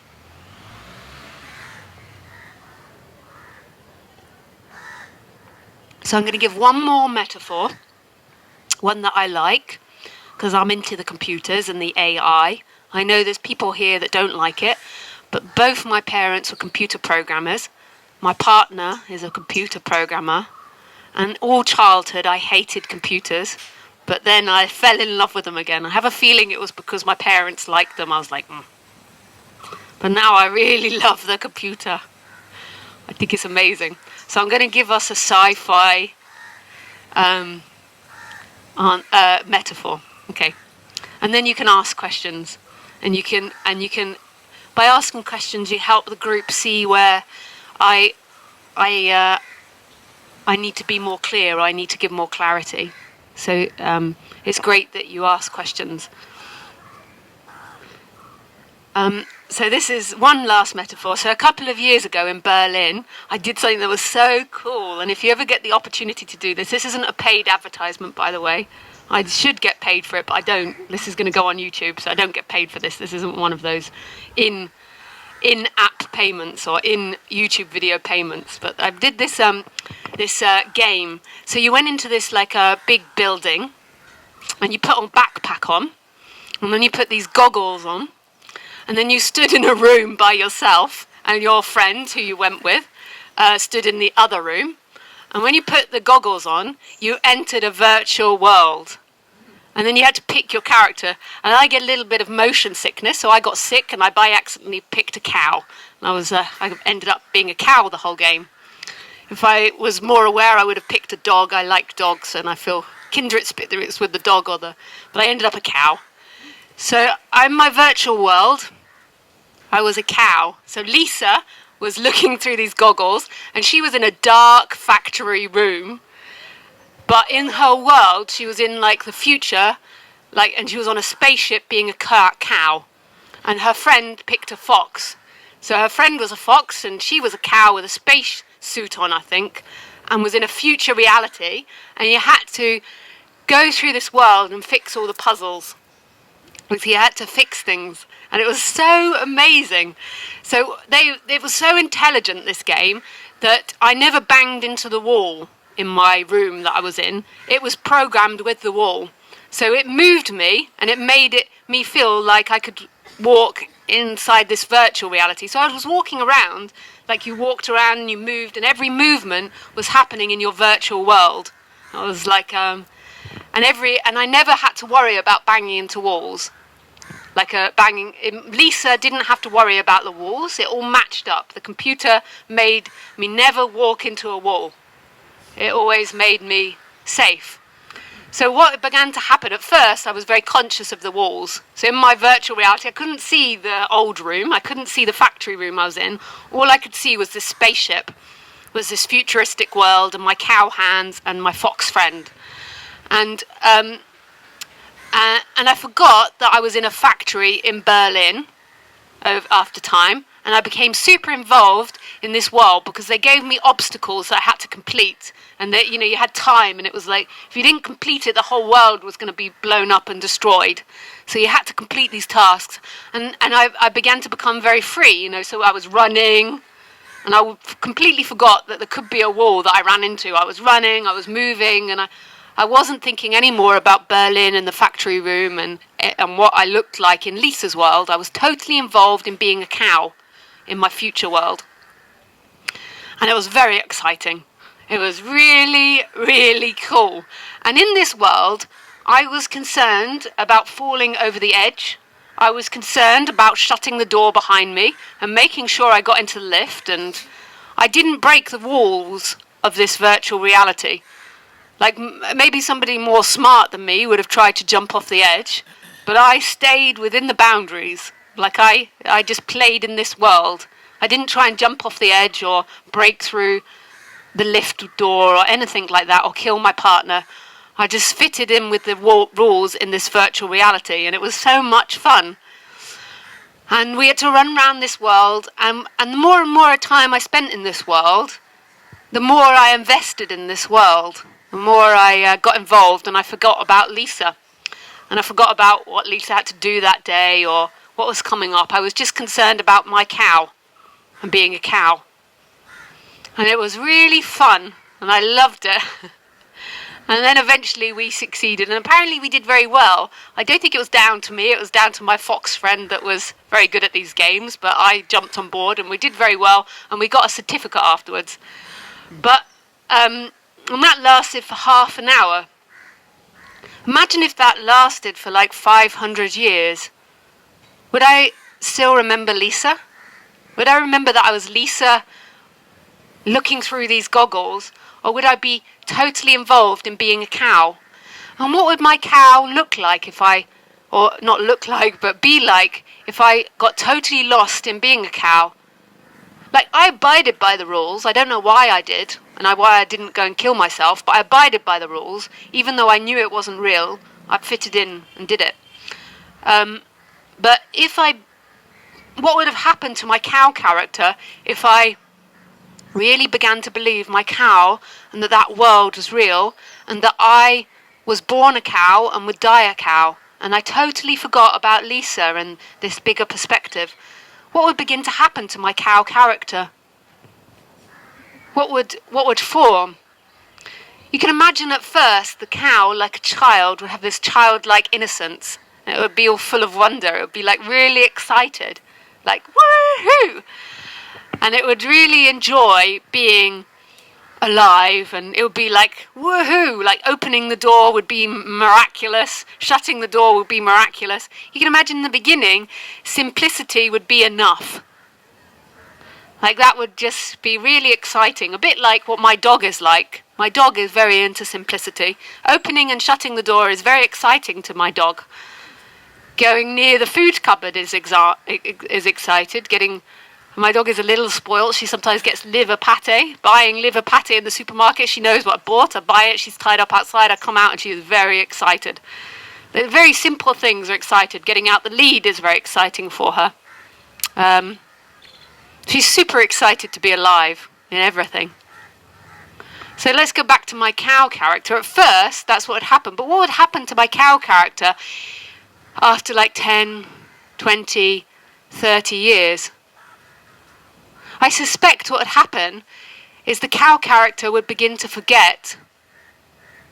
Speaker 1: So I'm going to give one more metaphor, one that I like, because I'm into the computers and the AI. I know there's people here that don't like it, but both my parents were computer programmers. My partner is a computer programmer, and all childhood I hated computers. But then I fell in love with them again. I have a feeling it was because my parents liked them. I was like, But now I really love the computer. I think it's amazing. So I'm going to give us a sci-fi metaphor. Okay. And then you can ask questions. And you can, by asking questions, you help the group see where I need to be more clear. I need to give more clarity. So it's great that you ask questions. So this is one last metaphor. So a couple of years ago in Berlin, I did something that was so cool. And if you ever get the opportunity to do this isn't a paid advertisement, by the way. I should get paid for it, but I don't. This is going to go on YouTube, so I don't get paid for this. This isn't one of those in-app payments or in YouTube video payments. But I did this game. So you went into this like a big building, and you put a backpack on, and then you put these goggles on, and then you stood in a room by yourself, and your friend who you went with stood in the other room. And when you put the goggles on, you entered a virtual world. And then you had to pick your character. And I get a little bit of motion sickness, so I got sick, and I by accidentally picked a cow. And I ended up being a cow the whole game. If I was more aware, I would have picked a dog. I like dogs, and I feel kindred spirits with the dog but I ended up a cow. So in my virtual world, I was a cow. So Lisa was looking through these goggles, and she was in a dark factory room. But in her world, she was in like the future, and she was on a spaceship being a cow. And her friend picked a fox. So her friend was a fox, and she was a cow with a space suit on, I think, and was in a future reality. And you had to go through this world and fix all the puzzles. Because you had to fix things. And it was so amazing. So it was so intelligent, this game, that I never banged into the wall in my room that I was in. It was programmed with the wall. So it moved me, and it made me feel like I could walk inside this virtual reality. So I was walking around, like you walked around and you moved, and every movement was happening in your virtual world. I was like, and I never had to worry about banging into walls. Lisa didn't have to worry about the walls. It all matched up. The computer made me never walk into a wall. It always made me safe. So what began to happen, at first I was very conscious of the walls. So in my virtual reality, I couldn't see the old room. I couldn't see the factory room I was in. All I could see was this spaceship, was this futuristic world, and my cow hands and my fox friend. And I forgot that I was in a factory in Berlin after time. And I became super involved in this world because they gave me obstacles that I had to complete. And that, you had time, and it was like, if you didn't complete it, the whole world was going to be blown up and destroyed. So you had to complete these tasks. And I began to become very free, so I was running, and I completely forgot that there could be a wall that I ran into. I was running, I was moving, and I wasn't thinking anymore about Berlin and the factory room and what I looked like in Lisa's world. I was totally involved in being a cow in my future world. And it was very exciting. It was really, really cool. And in this world, I was concerned about falling over the edge. I was concerned about shutting the door behind me and making sure I got into the lift, and I didn't break the walls of this virtual reality. Like maybe somebody more smart than me would have tried to jump off the edge, but I stayed within the boundaries. Like I just played in this world. I didn't try and jump off the edge or break through the lift door or anything like that or kill my partner. I just fitted in with the rules in this virtual reality, and it was so much fun. And we had to run around this world, and the more and more time I spent in this world, the more I invested in this world, the more I got involved, and I forgot about Lisa. And I forgot about what Lisa had to do that day or what was coming up. I was just concerned about my cow and being a cow. And it was really fun, and I loved it. And then eventually we succeeded, and apparently we did very well. I don't think it was down to me, it was down to my fox friend that was very good at these games, but I jumped on board and we did very well, and we got a certificate afterwards. But and that lasted for half an hour. Imagine if that lasted for like 500 years. Would I still remember Lisa? Would I remember that I was Lisa looking through these goggles? Or would I be totally involved in being a cow? And what would my cow look like if I, or not look like, but be like if I got totally lost in being a cow? Like, I abided by the rules. I don't know why I did, and why I didn't go and kill myself, but I abided by the rules. Even though I knew it wasn't real, I fitted in and did it. But what would have happened to my cow character if I really began to believe my cow and that world was real and that I was born a cow and would die a cow, and I totally forgot about Lisa and this bigger perspective? What would begin to happen to my cow character? What would form? You can imagine at first the cow, like a child, would have this childlike innocence. It would be all full of wonder. It would be like really excited, like woohoo! And it would really enjoy being alive, and it would be like woohoo, like opening the door would be miraculous, shutting the door would be miraculous. You can imagine in the beginning, simplicity would be enough. Like that would just be really exciting, a bit like what my dog is like. My dog is very into simplicity. Opening and shutting the door is very exciting to my dog. Going near the food cupboard is excited. My dog is a little spoiled. She sometimes gets liver pate. Buying liver pate in the supermarket. She knows what I bought. I buy it. She's tied up outside. I come out and she is very excited. The very simple things are excited. Getting out the lead is very exciting for her. She's super excited to be alive in everything. So let's go back to my cow character. At first, that's what would happen. But what would happen to my cow character after like 10, 20, 30 years? I suspect what would happen is the cow character would begin to forget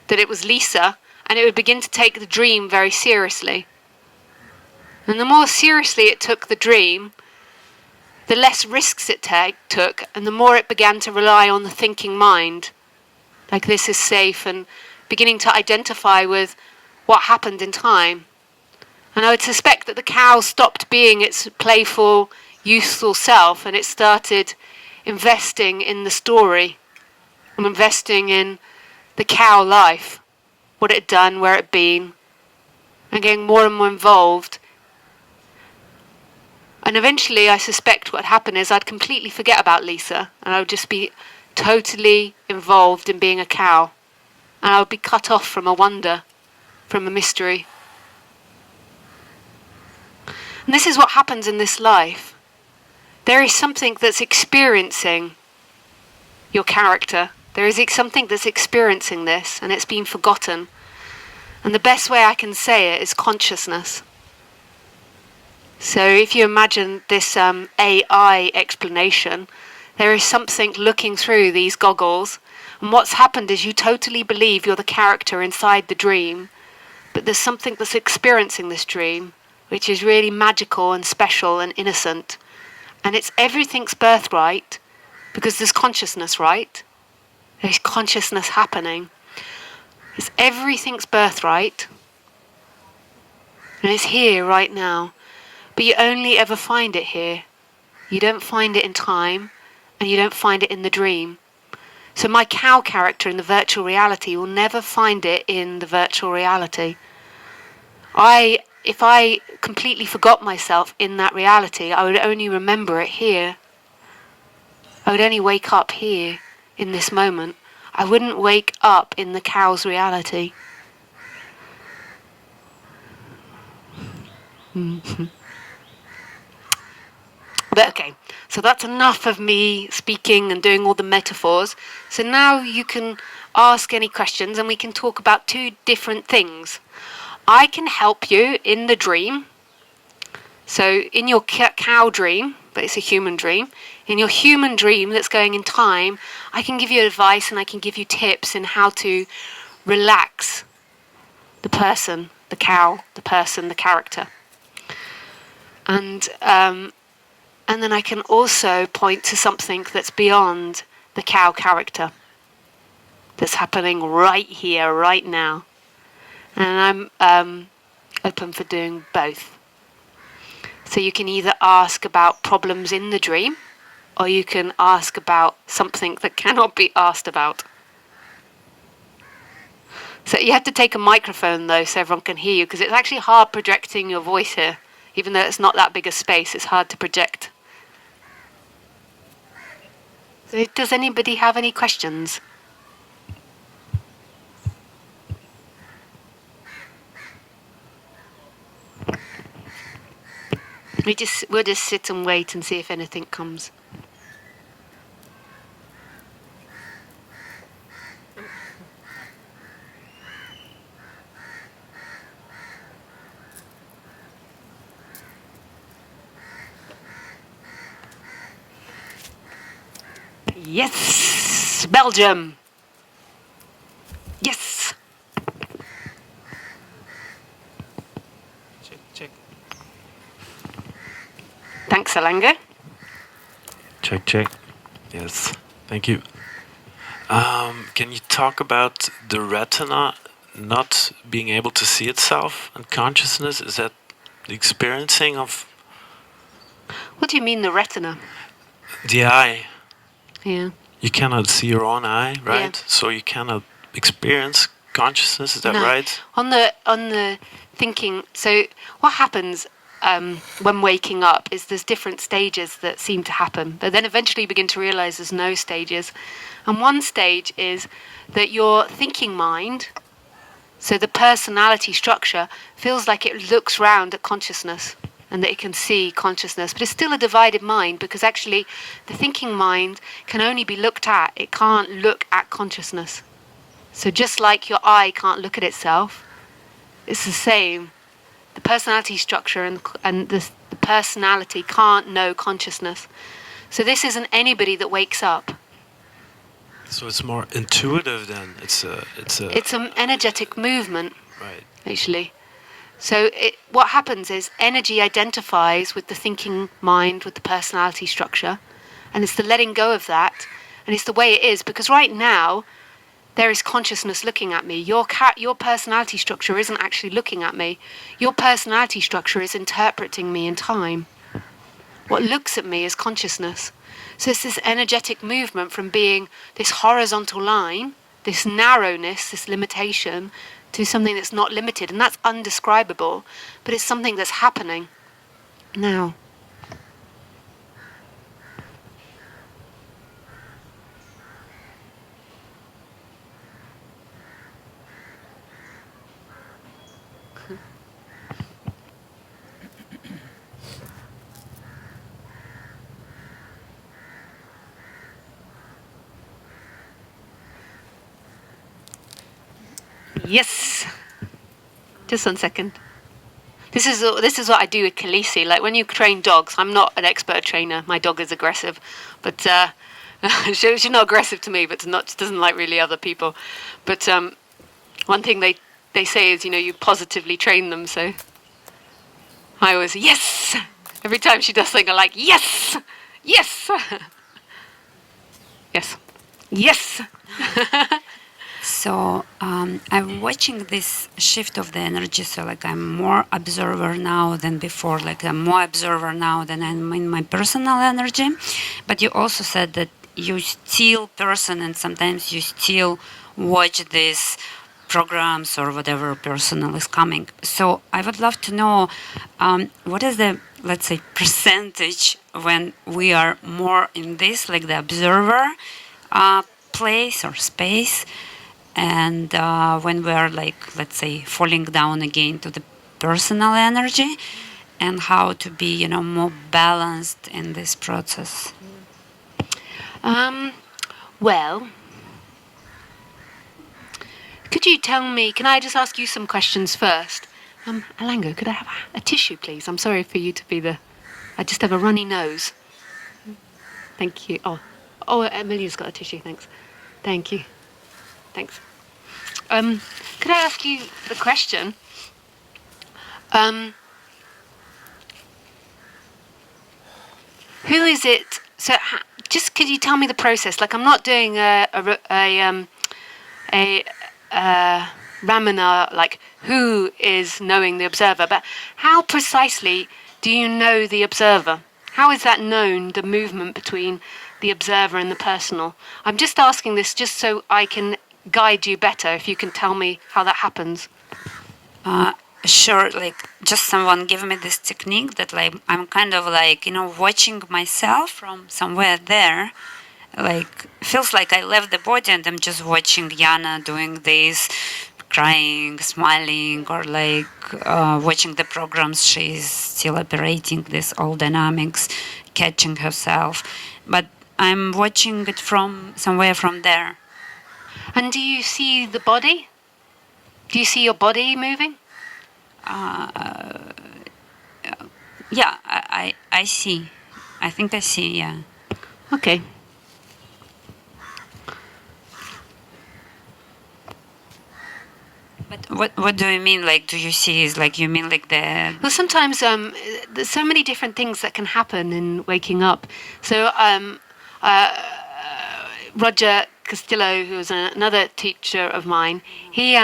Speaker 1: that it was Lisa, and it would begin to take the dream very seriously. And the more seriously it took the dream, the less risks it took, and the more it began to rely on the thinking mind. Like this is safe, and beginning to identify with what happened in time. And I would suspect that the cow stopped being its playful, useful self, and it started investing in the story and investing in the cow life, what it had done, where it had been, and getting more and more involved. And eventually I suspect what would happen is I'd completely forget about Lisa, and I would just be totally involved in being a cow, and I would be cut off from a wonder, from a mystery. And this is what happens in this life. There is something that's experiencing your character. There is something that's experiencing this, and it's been forgotten. And the best way I can say it is consciousness. So if you imagine this AI explanation, there is something looking through these goggles, and what's happened is you totally believe you're the character inside the dream, but there's something that's experiencing this dream, which is really magical and special and innocent. And it's everything's birthright, because there's consciousness, right? There's consciousness happening. It's everything's birthright, and it's here right now. But you only ever find it here. You don't find it in time, and you don't find it in the dream. So my cow character in the virtual reality will never find it in the virtual reality. If I completely forgot myself in that reality, I would only remember it here. I would only wake up here in this moment. I wouldn't wake up in the cow's reality. But okay, so that's enough of me speaking and doing all the metaphors. So now you can ask any questions and we can talk about two different things. I can help you in the dream. So in your cow dream, but it's a human dream, in your human dream that's going in time, I can give you advice and I can give you tips in how to relax the person, the cow, the person, the character. And then I can also point to something that's beyond the cow character, that's happening right here, right now. And I'm open for doing both. So you can either ask about problems in the dream, or you can ask about something that cannot be asked about. So you have to take a microphone, though, so everyone can hear you, because it's actually hard projecting your voice here. Even though it's not that big a space, it's hard to project. So does anybody have any questions? We'll just sit and wait and see if anything comes. Yes, Belgium. Yes.
Speaker 2: Check.
Speaker 1: Thanks, Alanga.
Speaker 2: Check. Yes, thank you. Can you talk about the retina not being able to see itself and consciousness? Is that the experiencing of
Speaker 1: What do you mean, the retina?
Speaker 2: the eye?
Speaker 1: Yeah.
Speaker 2: You cannot see your own eye, right?
Speaker 1: Yeah.
Speaker 2: So you cannot experience consciousness. Is that
Speaker 1: No.
Speaker 2: right?
Speaker 1: On the thinking. So what happens when waking up is there's different stages that seem to happen, but then eventually you begin to realize there's no stages. And one stage is that your thinking mind, so the personality structure, feels like it looks round at consciousness and that it can see consciousness, but it's still a divided mind, because actually the thinking mind can only be looked at. It can't look at consciousness. So just like your eye can't look at itself, it's the same. The personality structure and the personality can't know consciousness. So this isn't anybody that wakes up.
Speaker 2: So it's more intuitive then. It's
Speaker 1: an energetic movement,
Speaker 2: right.
Speaker 1: actually. So what happens is energy identifies with the thinking mind, with the personality structure, and it's the letting go of that, and it's the way it is. Because right now, there is consciousness looking at me. Your personality structure isn't actually looking at me. Your personality structure is interpreting me in time. What looks at me is consciousness. So it's this energetic movement from being this horizontal line, this narrowness, this limitation, to something that's not limited. And that's undescribable, but it's something that's happening now. Yes. Just 1 second. This is what I do with Khaleesi. Like when you train dogs, I'm not an expert trainer. My dog is aggressive, but she's not aggressive to me, but she doesn't like really other people. But one thing they say is, you positively train them. So I always yes. Every time she does something, I'm like yes, yes, yes, yes.
Speaker 3: So I'm watching this shift of the energy. So like I'm more observer now than before. Like I'm more observer now than I'm in my personal energy. But you also said that you still person and sometimes you still watch these programs or whatever personal is coming. So I would love to know what is the, let's say, percentage when we are more in this, like the observer place or space, and when we are like, let's say, falling down again to the personal energy, and how to be, more balanced in this process.
Speaker 1: Well, could you tell me, can I just ask you some questions first? Alango, could I have a tissue, please? I'm sorry for you to be I just have a runny nose. Thank you. Oh, Emilia's got a tissue, thanks. Thank you. Thanks. Could I ask you the question? Who is it? So, just could you tell me the process? Like, I'm not doing a Ramana, like who is knowing the observer, but how precisely do you know the observer? How is that known, the movement between the observer and the personal? I'm just asking this just so I can guide you better, if you can tell me how that happens.
Speaker 3: Sure, like just someone give me this technique that like I'm kind of like, watching myself from somewhere there. Like feels like I left the body and I'm just watching Yana doing this, crying, smiling, or like watching the programs. She's still operating this all dynamics, catching herself. But I'm watching it from somewhere from there.
Speaker 1: And do you see the body? Do you see your body moving?
Speaker 3: Yeah, I see. I think I see, yeah.
Speaker 1: Okay.
Speaker 3: But what do you mean? Like, do you see? Is like you mean like the?
Speaker 1: Well, sometimes there's so many different things that can happen in waking up. So Roger Castillo, who was another teacher of mine, he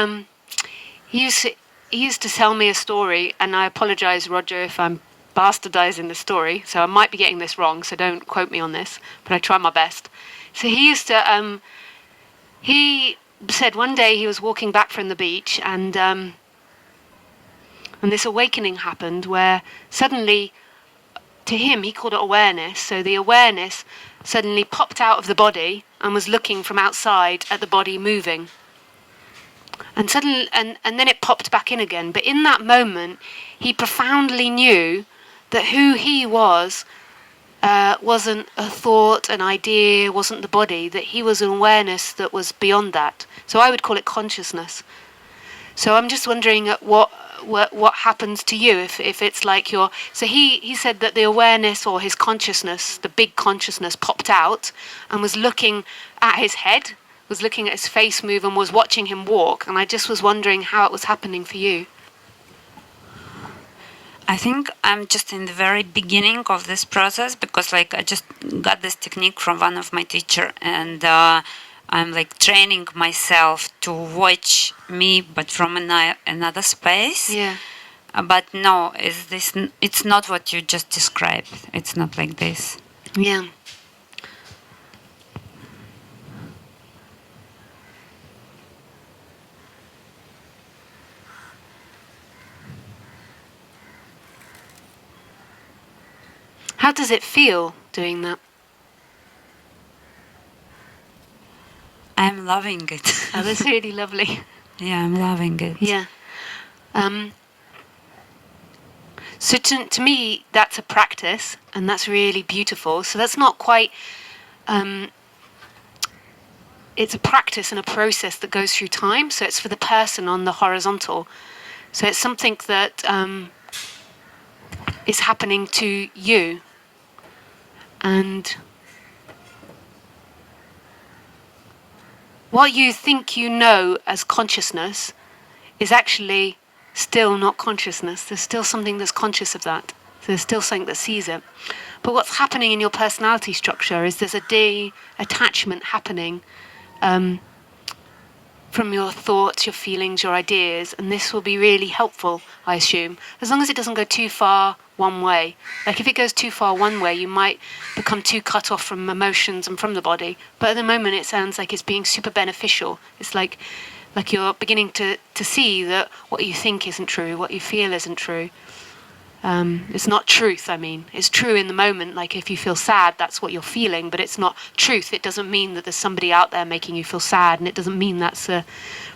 Speaker 1: used to tell me a story, and I apologize, Roger, if I'm bastardizing the story. So I might be getting this wrong, so don't quote me on this, but I try my best. So he used to he said one day he was walking back from the beach, and this awakening happened where suddenly, to him, he called it awareness. So the awareness suddenly popped out of the body and was looking from outside at the body moving. And suddenly, and then it popped back in again. But in that moment, he profoundly knew that who he was wasn't a thought, an idea, wasn't the body, that he was an awareness that was beyond that. So I would call it consciousness. So I'm just wondering what happens to you if it's like your. So he said that the awareness or his consciousness, the big consciousness, popped out and was looking at his head, was looking at his face move, and was watching him walk. And I just was wondering how it was happening for you.
Speaker 3: I think I'm just in the very beginning of this process because like I just got this technique from one of my teacher, and I'm like training myself to watch me but from another space.
Speaker 1: Yeah.
Speaker 3: But no, it's not what you just described. It's not like this.
Speaker 1: Yeah. How does it feel doing that?
Speaker 3: I'm loving it.
Speaker 1: Oh, that's really lovely.
Speaker 3: Yeah, I'm loving it.
Speaker 1: Yeah. So to me, that's a practice, and that's really beautiful. So that's not quite. It's a practice and a process that goes through time. So it's for the person on the horizontal. So it's something that is happening to you. And what you think you know as consciousness is actually still not consciousness. There's still something that's conscious of that. So there's still something that sees it. But what's happening in your personality structure is there's a de-attachment happening from your thoughts, your feelings, your ideas, and this will be really helpful, I assume, as long as it doesn't go too far one way. Like if it goes too far one way, you might become too cut off from emotions and from the body. But at the moment, it sounds like it's being super beneficial. It's like you're beginning to see that what you think isn't true, what you feel isn't true. It's not truth, I mean. It's true in the moment, like if you feel sad, that's what you're feeling, but it's not truth. It doesn't mean that there's somebody out there making you feel sad, and it doesn't mean that's a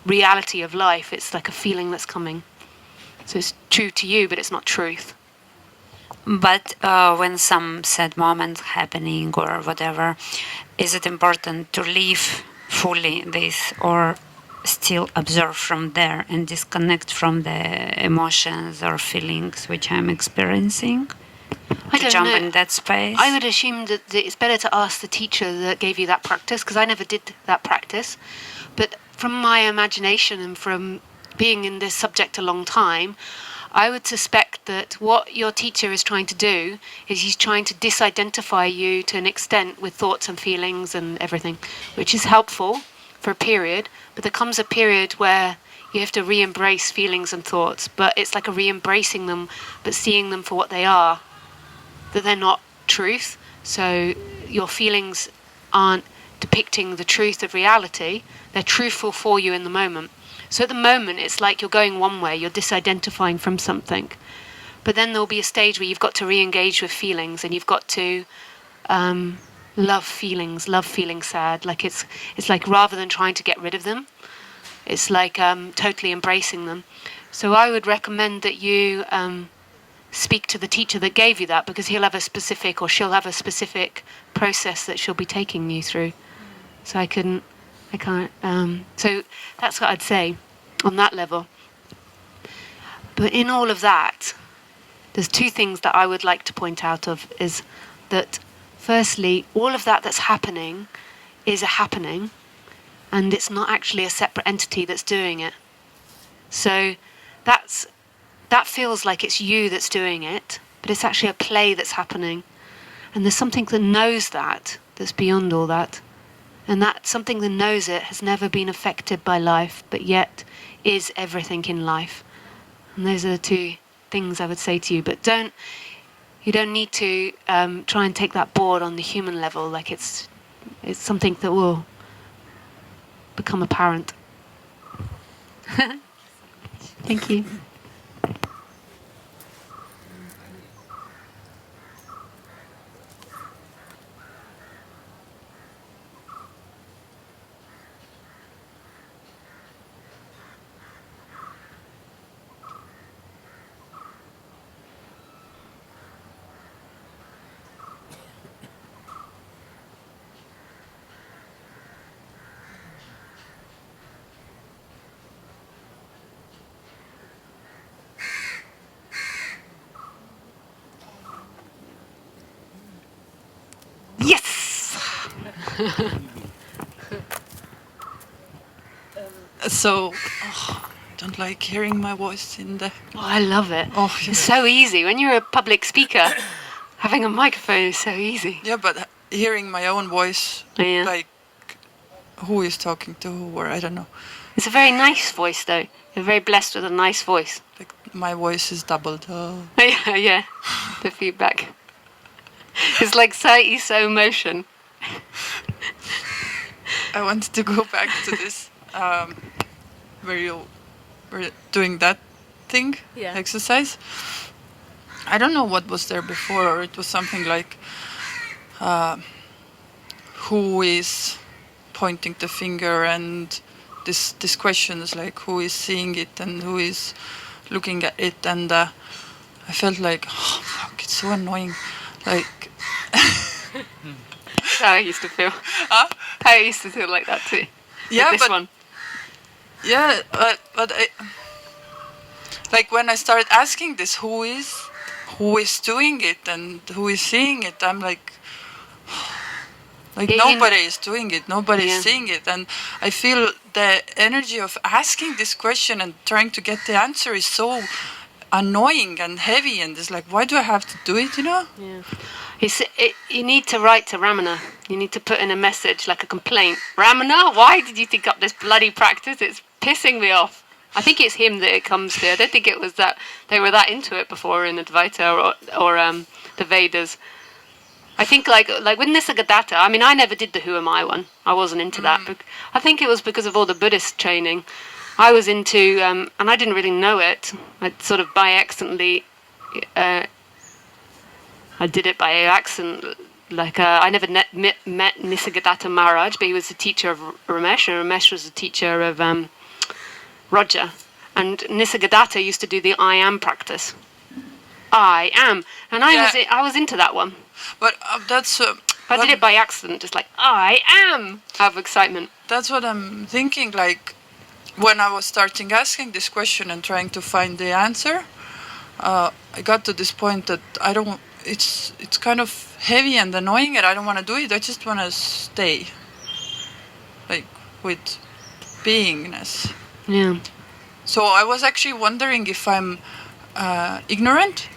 Speaker 1: reality of life. It's like a feeling that's coming. So it's true to you, but it's not truth.
Speaker 3: But when some sad moment happening or whatever, is it important to leave fully this or still observe from there and disconnect from the emotions or feelings which I'm experiencing?
Speaker 1: I don't
Speaker 3: jump
Speaker 1: know.
Speaker 3: in that space?
Speaker 1: I would assume that it's better to ask the teacher that gave you that practice, because I never did that practice. But from my imagination and from being in this subject a long time, I would suspect that what your teacher is trying to do is he's trying to disidentify you to an extent with thoughts and feelings and everything, which is helpful for a period, but there comes a period where you have to re-embrace feelings and thoughts, but it's like a re-embracing them, but seeing them for what they are, that they're not truth. So your feelings aren't depicting the truth of reality, they're truthful for you in the moment. So at the moment, it's like you're going one way, you're disidentifying from something. But then there'll be a stage where you've got to re-engage with feelings, and you've got to love feeling sad. Like it's like rather than trying to get rid of them, it's like totally embracing them. So I would recommend that you speak to the teacher that gave you that, because he'll have a specific, or she'll have a specific process that she'll be taking you through. So I can't. So that's what I'd say on that level. But in all of that, there's two things that I would like to point out of is that firstly, all of that that's happening is a happening, and it's not actually a separate entity that's doing it. So that feels like it's you that's doing it, but it's actually a play that's happening. And there's something that knows that's beyond all that. And that something that knows it has never been affected by life, but yet is everything in life. And those are the two things I would say to you. But you don't need to try and take that board on the human level, like it's something that will become apparent. Thank you. Yes!
Speaker 4: So, I don't like hearing my voice in the...
Speaker 1: Oh, I love it.
Speaker 4: Oh,
Speaker 1: It's so easy. When you're a public speaker, having a microphone is so easy.
Speaker 4: yeah, but hearing my own voice,
Speaker 1: Yeah.
Speaker 4: like who is talking to who, or I don't know.
Speaker 1: It's a very nice voice, though. You're very blessed with a nice voice.
Speaker 4: Like my voice is doubled.
Speaker 1: Yeah, yeah. The feedback. It's like slow motion.
Speaker 4: I wanted to go back to this, where you were doing that thing,
Speaker 1: Yeah.
Speaker 4: exercise. I don't know what was there before, or it was something like, who is pointing the finger, and this question is like, who is seeing it and who is looking at it, and I felt like, oh, fuck, it's so annoying, like.
Speaker 1: That's how I used to feel.
Speaker 4: Huh?
Speaker 1: I used to feel like that too.
Speaker 4: Yeah,
Speaker 1: With this
Speaker 4: but
Speaker 1: one.
Speaker 4: yeah, but I, like when I started asking this, who is doing it and who is seeing it, I'm like
Speaker 1: Yeah,
Speaker 4: nobody is doing it, nobody
Speaker 1: Yeah.
Speaker 4: is seeing it, and I feel the energy of asking this question and trying to get the answer is so annoying and heavy, and it's like, why do I have to do it, you know?
Speaker 1: Yeah. You need to write to Ramana You need to put in a message, like a complaint. Ramana, why did you think up this bloody practice? It's pissing me off. I think it's him that it comes to. I don't think it was that they were that into it before in Advaita or the Vedas. I think like with Nisargadatta, I mean, I never did the Who Am I one. I wasn't into that. But I think it was because of all the Buddhist training. I was into, and I didn't really know it. I sort of by accidentally, I did it by accident. Like I never met Nisargadatta Maharaj, but he was the teacher of Ramesh, and Ramesh was the teacher of Roger. And Nisargadatta used to do the I am practice. I am, and I was into that one.
Speaker 4: But that's.
Speaker 1: I did it by accident, just like I am, out of excitement.
Speaker 4: That's what I'm thinking. Like when I was starting asking this question and trying to find the answer, I got to this point that I don't. It's kind of heavy and annoying, and I don't want to do it. I just want to stay, like with beingness.
Speaker 1: Yeah.
Speaker 4: So I was actually wondering if I'm ignorant,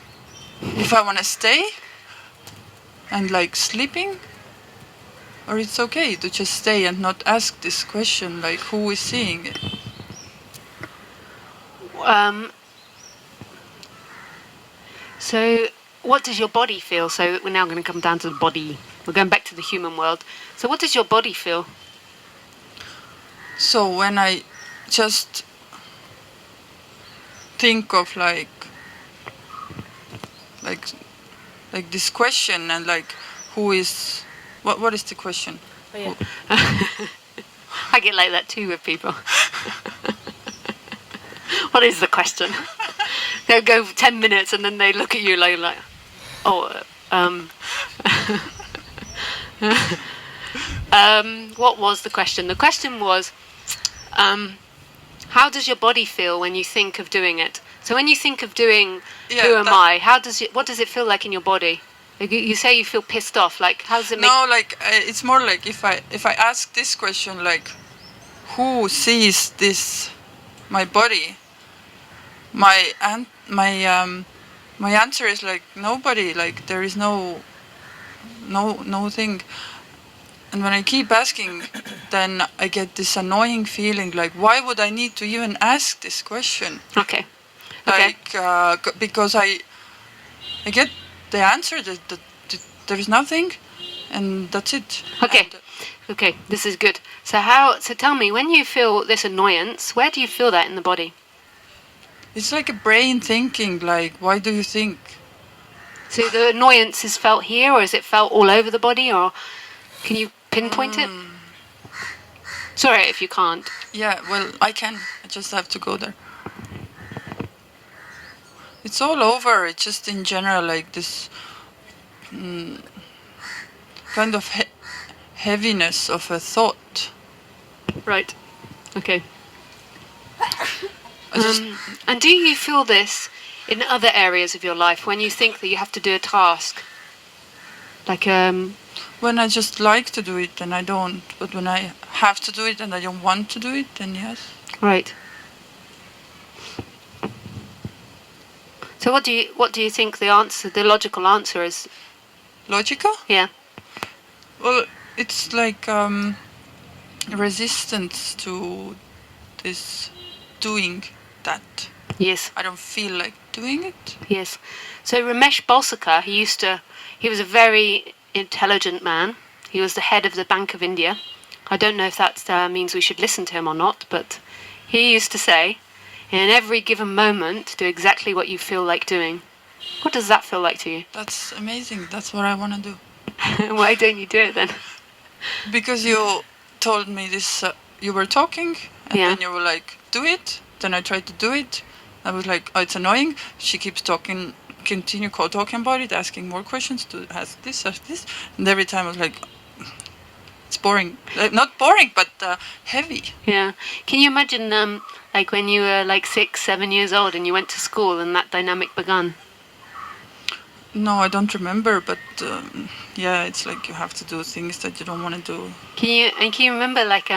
Speaker 4: if I want to stay, and like sleeping, or it's okay to just stay and not ask this question, like who is seeing it?
Speaker 1: So, what does your body feel? So we're now going to come down to the body. We're going back to the human world. So what does your body feel?
Speaker 4: So when I just think of like this question and like who is what is the question?
Speaker 1: Oh, yeah. I get like that too with people. What is the question? They'll go 10 minutes and then they look at you like what was the question? The question was, how does your body feel when you think of doing it? So when you think of doing Who Am I, what does it feel like in your body? Like you say you feel pissed off. Like how does it make?
Speaker 4: No, like it's more like if I ask this question, like who sees this, my body? My answer is like nobody. Like there is no thing. And when I keep asking, then I get this annoying feeling like, why would I need to even ask this question?
Speaker 1: Okay.
Speaker 4: Like, because I get the answer that there is nothing, and that's it.
Speaker 1: Okay.
Speaker 4: And,
Speaker 1: Okay, this is good. So tell me, when you feel this annoyance, where do you feel that in the body?
Speaker 4: it's like a brain thinking, like, why do you think?
Speaker 1: So the annoyance is felt here, or is it felt all over the body, or can you pinpoint it? Sorry if you can't.
Speaker 4: Yeah, well, I can. I just have to go there. It's all over. It's just in general like this kind of heaviness of a thought.
Speaker 1: Right. Okay. And do you feel this in other areas of your life when you think that you have to do a task? Like
Speaker 4: When I just like to do it, then I don't. But when I have to do it and I don't want to do it, then yes.
Speaker 1: Right. So what do you think the logical answer is?
Speaker 4: Logical?
Speaker 1: Yeah.
Speaker 4: Well, it's like resistance to this doing that.
Speaker 1: Yes.
Speaker 4: I don't feel like doing it.
Speaker 1: Yes. So Ramesh Balsekar, he was a very intelligent man. He was the head of the Bank of India. I don't know if that means we should listen to him or not, but he used to say, in every given moment, do exactly what you feel like doing. What does that feel like to you?
Speaker 4: That's amazing. That's what I want to do.
Speaker 1: Why don't you do it then?
Speaker 4: Because you told me this, you were talking, and
Speaker 1: Yeah.
Speaker 4: then you were like, do it. Then I tried to do it. I was like, oh, it's annoying. She keeps talking, continue talking about it, asking more questions to ask this. And every time I was like, it's boring. Not boring, but heavy.
Speaker 1: Yeah. Can you imagine, like when you were like 6, 7 years old and you went to school and that dynamic began?
Speaker 4: No, I don't remember, but yeah, it's like you have to do things that you don't want to do.
Speaker 1: Can you remember like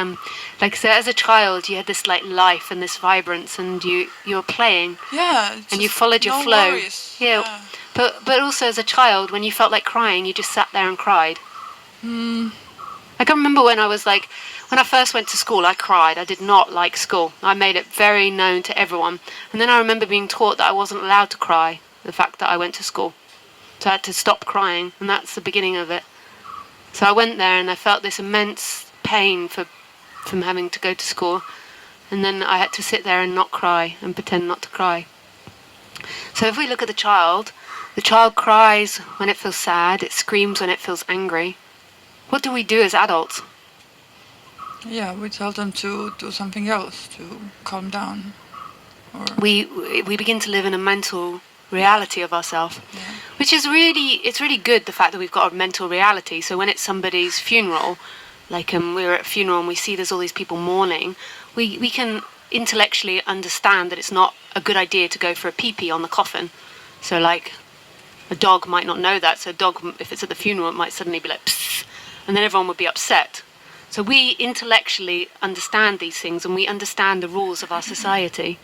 Speaker 1: so as a child you had this like life and this vibrance and you were playing
Speaker 4: Yeah.
Speaker 1: and you followed your
Speaker 4: no
Speaker 1: flow.
Speaker 4: Worries.
Speaker 1: Yeah. But also as a child when you felt like crying you just sat there and cried. Like I remember when I first went to school, I cried. I did not like school. I made it very known to everyone. And then I remember being taught that I wasn't allowed to cry, the fact that I went to school. So I had to stop crying, and that's the beginning of it. So I went there and I felt this immense pain from having to go to school. And then I had to sit there and not cry and pretend not to cry. So if we look at the child cries when it feels sad, it screams when it feels angry. What do we do as adults?
Speaker 4: Yeah, we tell them to do something else, to calm down. Or
Speaker 1: We begin to live in a mental reality of ourselves,
Speaker 4: yeah.
Speaker 1: which is really good, the fact that we've got a mental reality. So when it's somebody's funeral, like we were at a funeral and we see there's all these people mourning, we can intellectually understand that it's not a good idea to go for a pee-pee on the coffin. So like a dog might not know that, so a dog, if it's at the funeral, it might suddenly be like psst, and then everyone would be upset. So we intellectually understand these things, and we understand the rules of our society.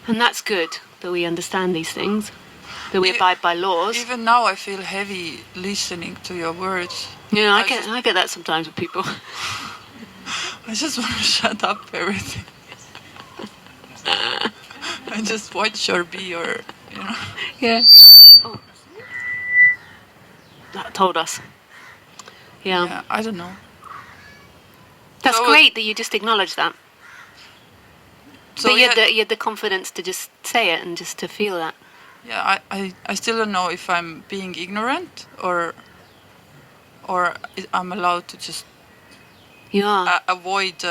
Speaker 1: And that's good, that we understand these things, that we abide by laws.
Speaker 4: Even now I feel heavy listening to your words.
Speaker 1: Yeah, I get that sometimes with people.
Speaker 4: I just want to shut up everything. I just watch or be or, you know.
Speaker 1: Yeah. Oh. That told us. Yeah.
Speaker 4: I don't know.
Speaker 1: That's
Speaker 4: So-
Speaker 1: great that you just acknowledge that.
Speaker 4: So
Speaker 1: But
Speaker 4: yeah,
Speaker 1: you had the confidence to just say it and just to feel that.
Speaker 4: yeah, I still don't know if I'm being ignorant or I'm allowed to just
Speaker 1: You are.
Speaker 4: avoid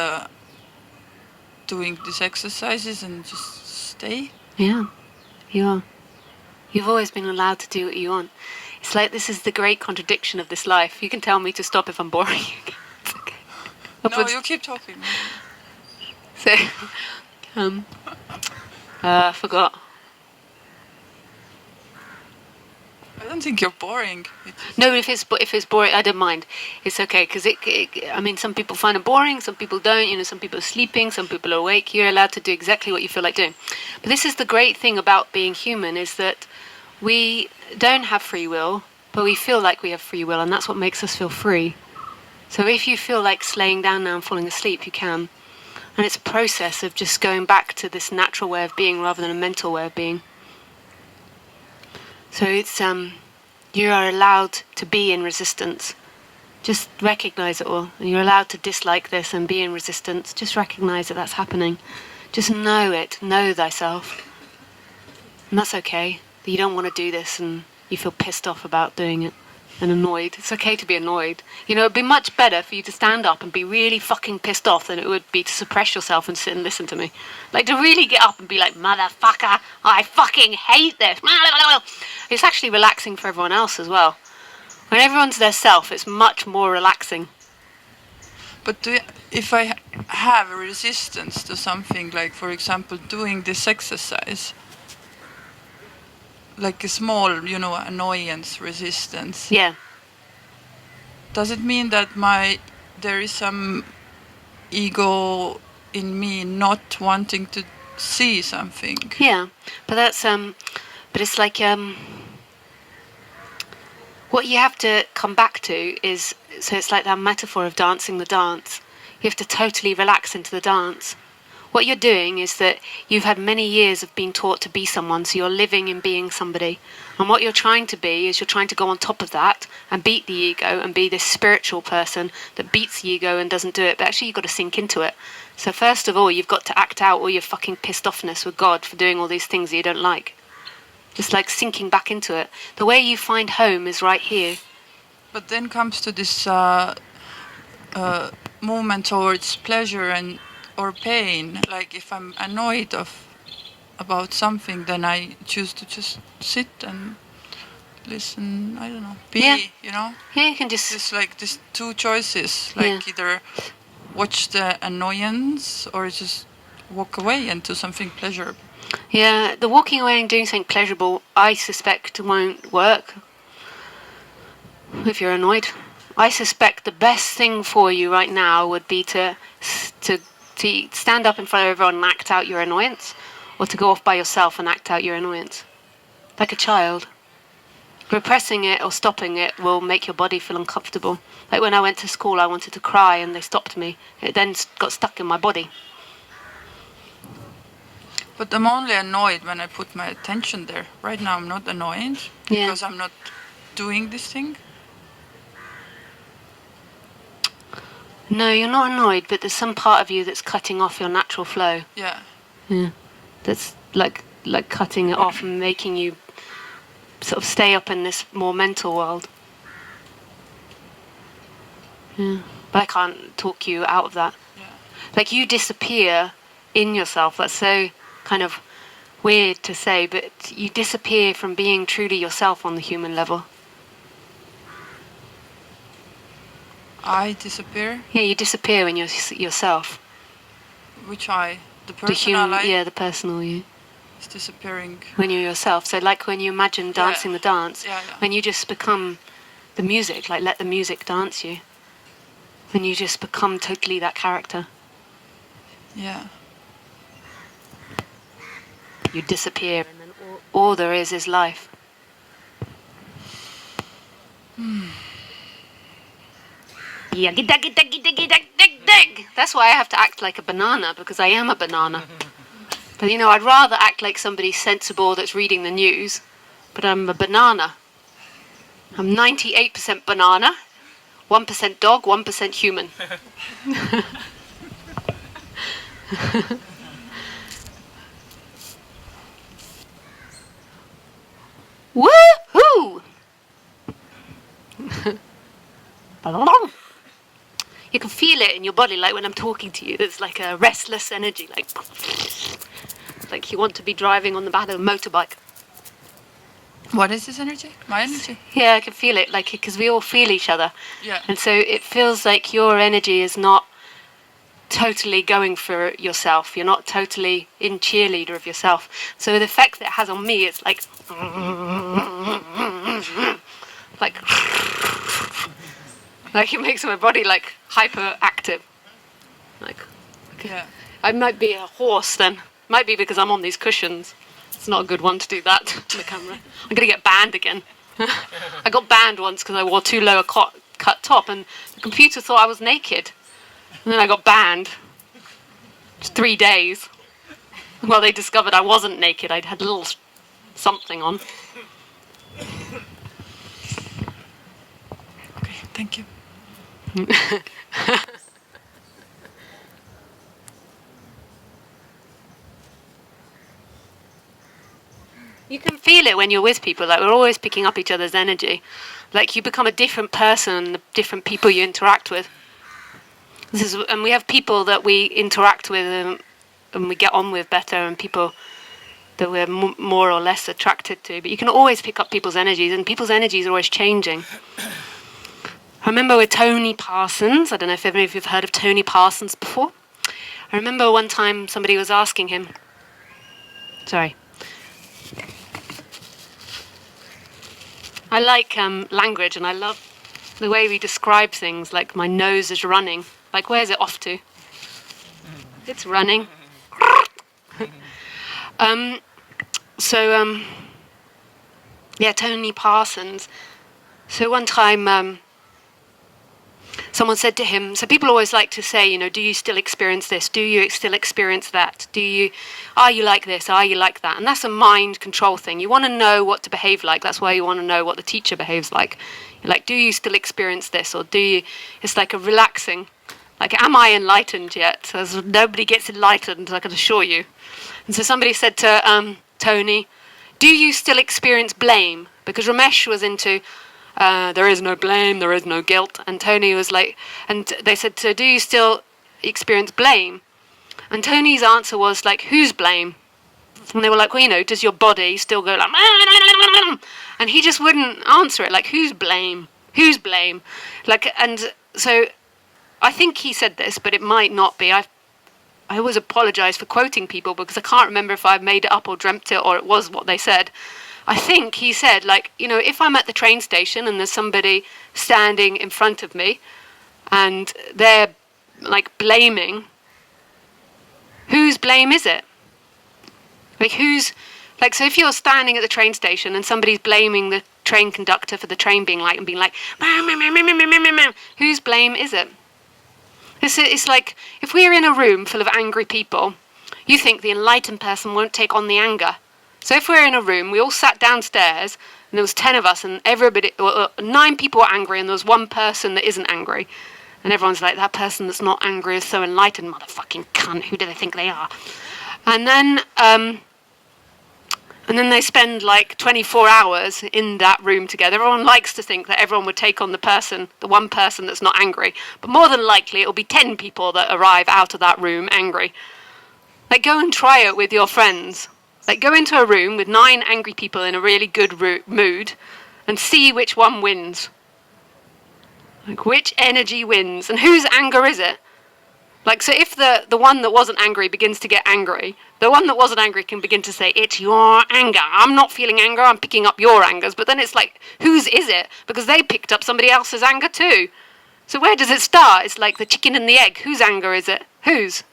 Speaker 4: doing these exercises and just stay.
Speaker 1: Yeah. You are. You've always been allowed to do what you want. It's like this is the great contradiction of this life. You can tell me to stop if I'm boring you. It's okay.
Speaker 4: No,
Speaker 1: Upwards-
Speaker 4: you keep talking.
Speaker 1: So, forgot.
Speaker 4: I don't think you're boring.
Speaker 1: No, if it's boring, I don't mind. It's okay because I mean, some people find it boring, some people don't. You know, some people are sleeping, some people are awake. You're allowed to do exactly what you feel like doing. But this is the great thing about being human, is that we don't have free will, but we feel like we have free will, and that's what makes us feel free. So if you feel like laying down now and falling asleep, you can. And it's a process of just going back to this natural way of being rather than a mental way of being. So it's you are allowed to be in resistance. Just recognize it all. And you're allowed to dislike this and be in resistance. Just recognize that that's happening. Just know it. Know thyself. And that's okay. That you don't want to do this and you feel pissed off about doing it and annoyed. It's okay to be annoyed. You know, it'd be much better for you to stand up and be really fucking pissed off than it would be to suppress yourself and sit and listen to me. Like, to really get up and be like, motherfucker, I fucking hate this. It's actually relaxing for everyone else as well. When everyone's their self, it's much more relaxing.
Speaker 4: But if I have a resistance to something, like for example doing this exercise, like a small, you know, annoyance resistance,
Speaker 1: Yeah.
Speaker 4: does it mean that there is some ego in me not wanting to see something?
Speaker 1: Yeah. But that's, but it's like, what you have to come back to is, so it's like that metaphor of dancing the dance. You have to totally relax into the dance. What you're doing is that you've had many years of being taught to be someone, so you're living in being somebody. And what you're trying to be is you're trying to go on top of that and beat the ego and be this spiritual person that beats the ego and doesn't do it. But actually, you've got to sink into it. So first of all, you've got to act out all your fucking pissed offness with God for doing all these things that you don't like. Just like sinking back into it. The way you find home is right here.
Speaker 4: But then comes to this movement towards pleasure and or pain. Like if I'm annoyed about something, then I choose to just sit and listen. I don't know, be.
Speaker 1: Yeah.
Speaker 4: You know,
Speaker 1: Yeah, you can just...
Speaker 4: it's like these two choices. Like either watch the annoyance or just walk away and do something pleasurable.
Speaker 1: Yeah, the walking away and doing something pleasurable, I suspect, won't work if you're annoyed. I suspect the best thing for you right now would be to stand up in front of everyone and act out your annoyance, or to go off by yourself and act out your annoyance, like a child. Repressing it or stopping it will make your body feel uncomfortable. Like when I went to school, I wanted to cry and they stopped me. It then got stuck in my body.
Speaker 4: But I'm only annoyed when I put my attention there. Right now I'm not annoyed
Speaker 1: Yeah.
Speaker 4: because I'm not doing this thing.
Speaker 1: No, you're not annoyed, but there's some part of you that's cutting off your natural flow.
Speaker 4: Yeah.
Speaker 1: Yeah. That's like cutting it off and making you sort of stay up in this more mental world. Yeah. But I can't talk you out of that.
Speaker 4: Yeah.
Speaker 1: Like you disappear in yourself. That's so kind of weird to say, but you disappear from being truly yourself on the human level.
Speaker 4: I disappear.
Speaker 1: Yeah, you disappear when you're yourself.
Speaker 4: Which I? The
Speaker 1: The
Speaker 4: personal
Speaker 1: human,
Speaker 4: I
Speaker 1: yeah, the personal you.
Speaker 4: is disappearing.
Speaker 1: When you're yourself. So like when you imagine dancing the dance,
Speaker 4: Yeah.
Speaker 1: when you just become the music, like let the music dance you. When you just become totally that character.
Speaker 4: Yeah.
Speaker 1: You disappear and then all there is life. Yeah, dig. That's why I have to act like a banana, because I am a banana. But you know, I'd rather act like somebody sensible that's reading the news, but I'm a banana. I'm 98% banana, 1% dog, 1% human. Woohoo! You can feel it in your body, like when I'm talking to you. There's like a restless energy, like you want to be driving on the back of a motorbike.
Speaker 4: What is this energy? My energy?
Speaker 1: Yeah, I can feel it, like because we all feel each other.
Speaker 4: Yeah.
Speaker 1: And so it feels like your energy is not totally going for yourself. You're not totally in cheerleader of yourself. So the effect that it has on me is like like it makes my body like hyperactive. Like
Speaker 4: Yeah.
Speaker 1: I might be a horse then. Might be because I'm on these cushions. It's not a good one to do that to the camera. I'm gonna get banned again. I got banned once because I wore too low a cut top, and the computer thought I was naked. And then I got banned. Just 3 days. Well, they discovered I wasn't naked. I'd had a little something on.
Speaker 4: Okay, thank you.
Speaker 1: You can feel it when you're with people. Like we're always picking up each other's energy. Like you become a different person, the different people you interact with. And we have people that we interact with and we get on with better, and people that we're more or less attracted to. But you can always pick up people's energies, and people's energies are always changing. I remember with Tony Parsons. I don't know if any of you have heard of Tony Parsons before. I remember one time somebody was asking him. Sorry. I like language, and I love the way we describe things, like my nose is running. Like, where's it off to? It's running. Yeah, Tony Parsons. So one time, someone said to him, so people always like to say, you know, do you still experience this? Do you still experience that? Are you like this? Are you like that? And that's a mind control thing. You want to know what to behave like. That's why you want to know what the teacher behaves like. You're like, do you still experience this? Or do you, it's like a relaxing, like, am I enlightened yet? So nobody gets enlightened, I can assure you. And so somebody said to Tony, do you still experience blame? Because Ramesh was into, there is no blame, there is no guilt. And Tony was like, and they said, so do you still experience blame? And Tony's answer was like, whose blame? And they were like, well, you know, does your body still go like, and he just wouldn't answer it, like, whose blame? Whose blame? Like, and so I think he said this, but it might not be. I always apologise for quoting people because I can't remember if I made it up or dreamt it or it was what they said. I think he said, like, you know, if I'm at the train station and there's somebody standing in front of me and they're, like, blaming, whose blame is it? Like, who's, like, so if you're standing at the train station and somebody's blaming train conductor for the train being like, and being like, "Meow, meow, meow, meow, meow, meow, meow, meow." Whose blame is it? It's like, if we're in a room full of angry people, you think the enlightened person won't take on the anger. So if we're in a room, we all sat downstairs, and there was 10 of us, and everybody, 9 people were angry, and there was one person that isn't angry. And everyone's like, that person that's not angry is so enlightened, motherfucking cunt, who do they think they are? And then they spend like 24 hours in that room together. Everyone likes to think that everyone would take on the one person that's not angry. But more than likely, it'll be 10 people that arrive out of that room angry. Like, go and try it with your friends. Like, go into a room with 9 angry people in a really good mood and see which one wins. Like, which energy wins? And whose anger is it? Like, so if the one that wasn't angry begins to get angry, the one that wasn't angry can begin to say, it's your anger. I'm not feeling anger, I'm picking up your angers. But then it's like, whose is it? Because they picked up somebody else's anger too. So where does it start? It's like the chicken and the egg. Whose anger is it? Whose?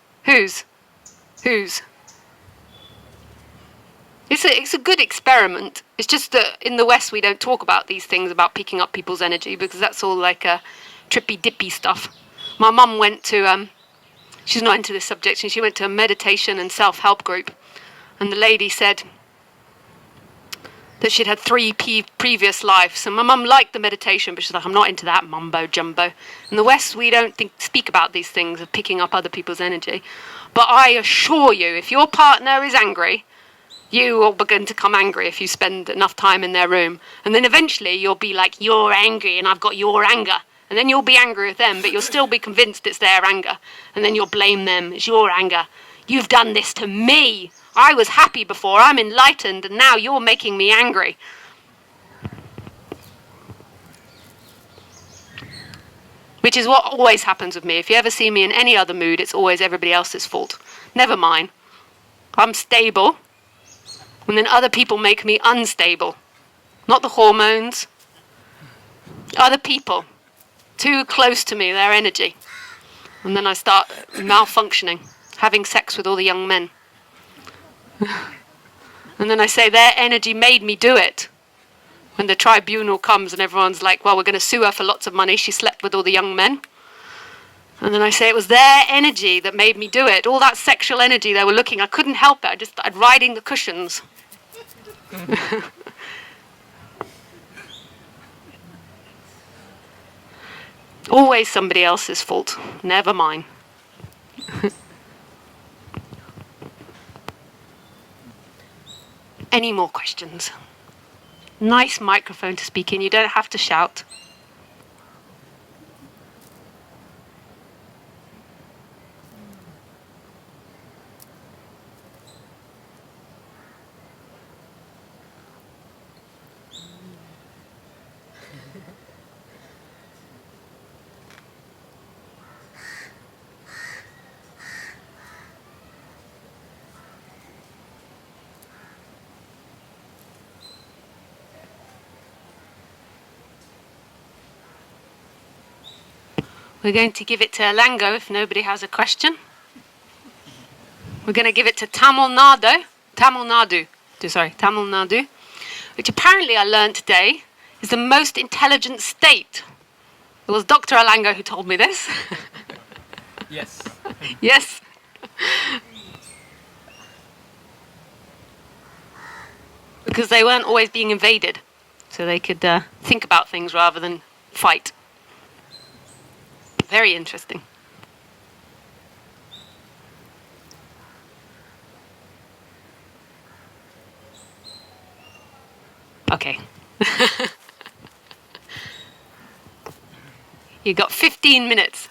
Speaker 1: It's a good experiment. It's just that in the West we don't talk about these things, about picking up people's energy, because that's all like a trippy dippy stuff. My mum went to she's not into this subject, and she went to a meditation and self-help group, and the lady said that she'd had 3 previous lives, and my mum liked the meditation, but she's like, I'm not into that mumbo jumbo. In the West we don't speak about these things of picking up other people's energy, but I assure you, if your partner is angry, you will begin to come angry if you spend enough time in their room, and then eventually you'll be like, you're angry and I've got your anger. And then you'll be angry with them, but you'll still be convinced it's their anger. And then you'll blame them. It's your anger. You've done this to me. I was happy before. I'm enlightened, and now you're making me angry. Which is what always happens with me. If you ever see me in any other mood, it's always everybody else's fault. Never mine. I'm stable, and then other people make me unstable. Not the hormones. Other people. Too close to me, their energy. And then I start malfunctioning, having sex with all the young men. And then I say, their energy made me do it. When the tribunal comes and everyone's like, well, we're going to sue her for lots of money, she slept with all the young men. And then I say, it was their energy that made me do it. All that sexual energy they were looking, I couldn't help it. I just started riding the cushions. Always somebody else's fault, never mine. Any more questions? Nice microphone to speak in, you don't have to shout. We're going to give it to Elango if nobody has a question. We're going to give it to Tamil Nadu, which apparently I learned today is the most intelligent state. It was Dr. Elango who told me this.
Speaker 5: Yes.
Speaker 1: Yes. Because they weren't always being invaded, so they could think about things rather than fight. Very interesting. Okay. You got 15 minutes.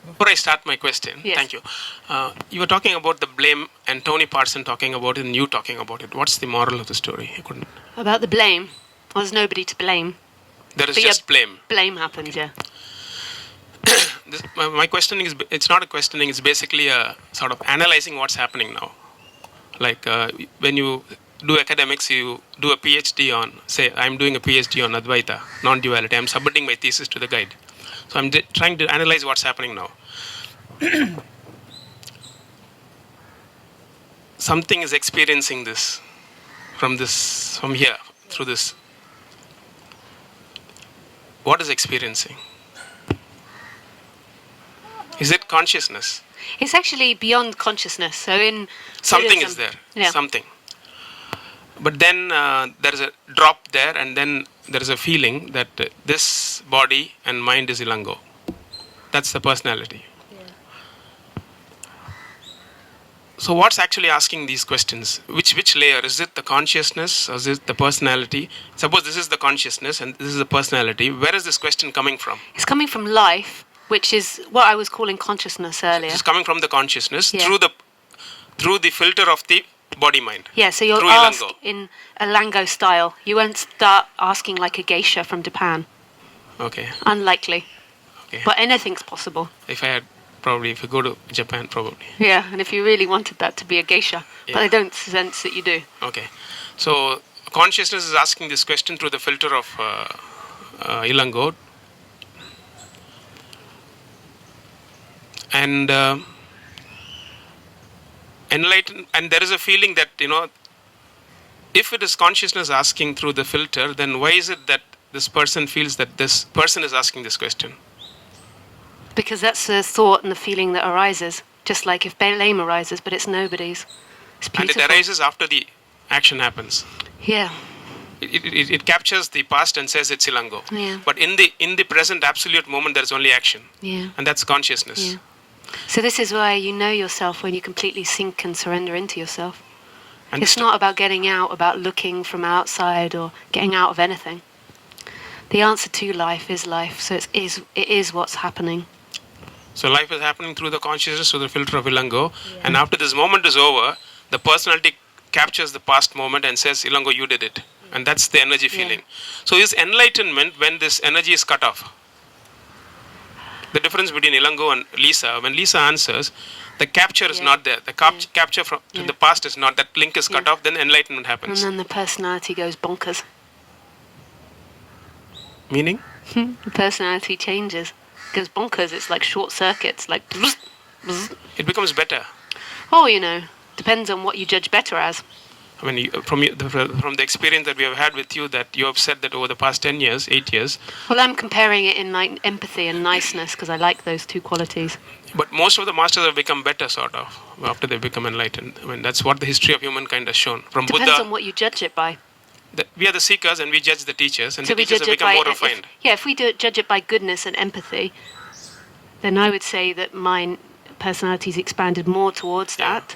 Speaker 5: Before I start my question,
Speaker 1: Yes.
Speaker 5: thank you. You were talking about the blame, and Tony Parson talking about it, and you talking about it. What's the moral of the story? I couldn't.
Speaker 1: About the blame. Well, there's nobody to blame.
Speaker 5: There is
Speaker 1: But
Speaker 5: just
Speaker 1: yeah,
Speaker 5: blame.
Speaker 1: Blame happens, yeah.
Speaker 5: My questioning is, it's not a questioning, it's basically a sort of analyzing what's happening now. Like when you do academics, you do a PhD on, say, I'm doing a PhD on Advaita, non-duality. I'm submitting my thesis to the guide. So I'm trying to analyze what's happening now. Something is experiencing this from here, through this what is experiencing? Is it consciousness?
Speaker 1: It's actually beyond consciousness. So in
Speaker 5: Something
Speaker 1: Buddhism-
Speaker 5: is there.
Speaker 1: Yeah.
Speaker 5: Something. But then there is a drop there, and then there is a feeling that this body and mind is Ilango. That's the personality. So what's actually asking these questions? Which layer? Is it the consciousness or is it the personality? Suppose this is the consciousness and this is the personality. Where is this question coming from?
Speaker 1: It's coming from life, which is what I was calling consciousness earlier.
Speaker 5: It's coming from the consciousness
Speaker 1: Yeah.
Speaker 5: through the filter of the body mind.
Speaker 1: Yeah, so you'll
Speaker 5: Through
Speaker 1: ask
Speaker 5: Ilango.
Speaker 1: in Ilango style. You won't start asking like a geisha from Japan.
Speaker 5: Okay.
Speaker 1: Unlikely.
Speaker 5: Okay.
Speaker 1: But anything's possible.
Speaker 5: If you go to Japan, probably.
Speaker 1: Yeah, and if you really wanted that to be a geisha. But
Speaker 5: Yeah.
Speaker 1: I don't sense that you do.
Speaker 5: Okay. So consciousness is asking this question through the filter of Ilango. And enlighten, and there is a feeling that, if it is consciousness asking through the filter, then why is it that this person feels that this person is asking this question?
Speaker 1: Because that's the thought and the feeling that arises. Just like if blame arises, but it's nobody's. It's
Speaker 5: And
Speaker 1: beautiful.
Speaker 5: it arises after the action happens.
Speaker 1: Yeah.
Speaker 5: It captures the past and says it's Ilango.
Speaker 1: Yeah.
Speaker 5: But in the present absolute moment, there is only action.
Speaker 1: Yeah.
Speaker 5: And that's consciousness.
Speaker 1: Yeah. So this is why you know yourself when you completely sink and surrender into yourself.
Speaker 5: And
Speaker 1: It's not about getting out, about looking from outside or getting out of anything. The answer to life is life. So it is what's happening.
Speaker 5: So life is happening through the consciousness, through the filter of Ilango. And after this moment is over, the personality captures the past moment and says, Ilango, you did it. And that's the energy feeling. So is enlightenment when this energy is cut off? The difference between Ilango and Lisa, when Lisa answers, the capture is not there. The capture from the past is not. That link is cut off, then enlightenment
Speaker 1: And
Speaker 5: happens.
Speaker 1: then the personality goes bonkers.
Speaker 5: Meaning?
Speaker 1: The personality changes. Goes bonkers. It's like short circuits. Like,
Speaker 5: It becomes better.
Speaker 1: oh, depends on what you judge better as.
Speaker 5: I mean, from the experience that we have had with you, that you have said that over the past 10 years, 8 years,
Speaker 1: Well, I'm comparing it in like empathy and niceness because I like those two qualities.
Speaker 5: but most of the masters have become better, sort of, after they become enlightened. I mean, that's what the history of humankind has shown. From
Speaker 1: Depends
Speaker 5: Buddha,
Speaker 1: on what you judge it by.
Speaker 5: we are the seekers and we judge the teachers, and
Speaker 1: So
Speaker 5: the
Speaker 1: we
Speaker 5: teachers
Speaker 1: judge
Speaker 5: have
Speaker 1: it
Speaker 5: become
Speaker 1: by
Speaker 5: more refined.
Speaker 1: if we judge it by goodness and empathy, then I would say that my personality's expanded more towards
Speaker 5: Yeah.
Speaker 1: that.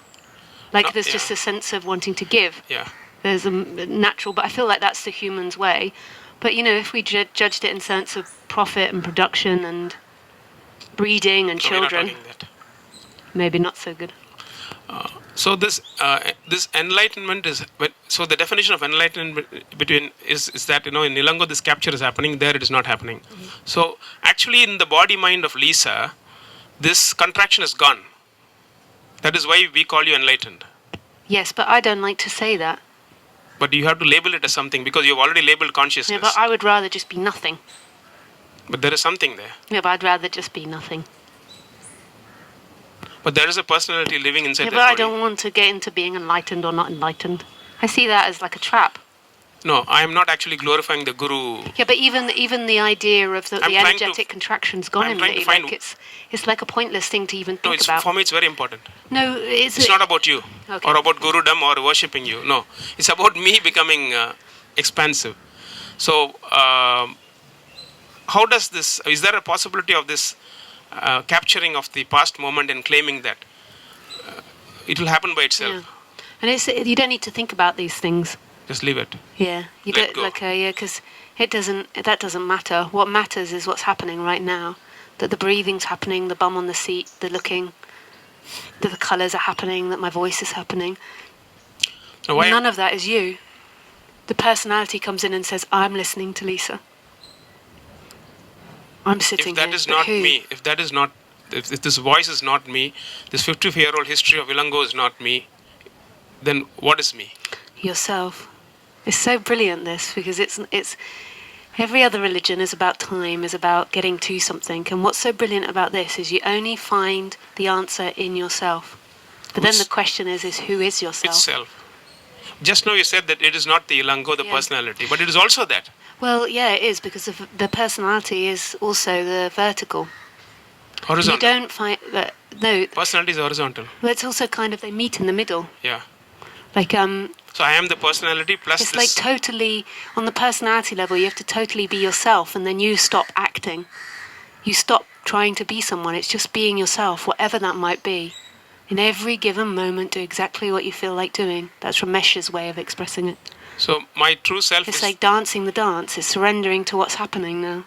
Speaker 1: Like
Speaker 5: No,
Speaker 1: there's just a sense of wanting to give.
Speaker 5: Yeah.
Speaker 1: There's a natural, but I feel like that's the human's way. But if we judged it in sense of profit and production and breeding and
Speaker 5: So we're not
Speaker 1: children,
Speaker 5: talking that.
Speaker 1: maybe not so good.
Speaker 5: So this enlightenment is, so the definition of enlightenment is that in Ilango this capture is happening, there it is not happening. So actually in the body mind of Lisa, this contraction is gone. That is why we call you enlightened.
Speaker 1: Yes, but I don't like to say that.
Speaker 5: But you have to label it as something because you've already labeled
Speaker 1: Yeah,
Speaker 5: consciousness.
Speaker 1: but I would rather just be nothing.
Speaker 5: But there is something there.
Speaker 1: Yeah, but I'd rather just be nothing.
Speaker 5: But there is a personality living inside
Speaker 1: Yeah,
Speaker 5: that
Speaker 1: but I
Speaker 5: body.
Speaker 1: don't want to get into being enlightened or not enlightened. I see that as like a trap.
Speaker 5: No, I am not actually glorifying the guru.
Speaker 1: Yeah, but even the idea of the
Speaker 5: I'm trying to-
Speaker 1: energetic contraction's gone
Speaker 5: I'm
Speaker 1: in
Speaker 5: trying to
Speaker 1: me.
Speaker 5: find-
Speaker 1: Like it's like a pointless thing to even
Speaker 5: No,
Speaker 1: think about.
Speaker 5: for me it's very important.
Speaker 1: No,
Speaker 5: It's not about you
Speaker 1: Okay.
Speaker 5: or about Gurudam or worshipping you. No, it's about me becoming expansive. So, how does this? Is there a possibility of this capturing of the past moment and claiming that it will happen by itself?
Speaker 1: Yeah. And you don't need to think about these things.
Speaker 5: Just leave it.
Speaker 1: Yeah, you
Speaker 5: Let
Speaker 1: don't
Speaker 5: go.
Speaker 1: because that doesn't matter. What matters is what's happening right now. That the breathing's happening, the bum on the seat, the looking, that the colours are happening, that my voice is happening.
Speaker 5: Now, why?
Speaker 1: None of that is you. The personality comes in and says, "I'm listening to Lisa. I'm sitting
Speaker 5: If that
Speaker 1: here."
Speaker 5: is
Speaker 1: but
Speaker 5: not
Speaker 1: who?
Speaker 5: me, if this voice is not me, this 50-year-old history of Ilango is not me, then what is me?
Speaker 1: Yourself. It's so brilliant, this, because it's every other religion is about time, is about getting to something. And what's so brilliant about this is you only find the answer in yourself. But then the question is who is yourself?
Speaker 5: Itself. Just now you said that it is not the Ilango, the
Speaker 1: Yeah.
Speaker 5: personality, but it is also that.
Speaker 1: Well, yeah, it is, because of the personality is also the vertical. You
Speaker 5: Horizontal.
Speaker 1: don't find that. No,
Speaker 5: Personality is horizontal.
Speaker 1: well, it's also kind of, they meet in the middle.
Speaker 5: Yeah.
Speaker 1: Like,
Speaker 5: So I am the personality plus
Speaker 1: it's
Speaker 5: this.
Speaker 1: like totally, on the personality level, you have to totally be yourself, and then you stop acting. You stop trying to be someone. It's just being yourself, whatever that might be. In every given moment, do exactly what you feel like doing. That's Ramesh's way of expressing it.
Speaker 5: So my true self
Speaker 1: It's
Speaker 5: is
Speaker 1: like dancing the dance. It's surrendering to what's happening now.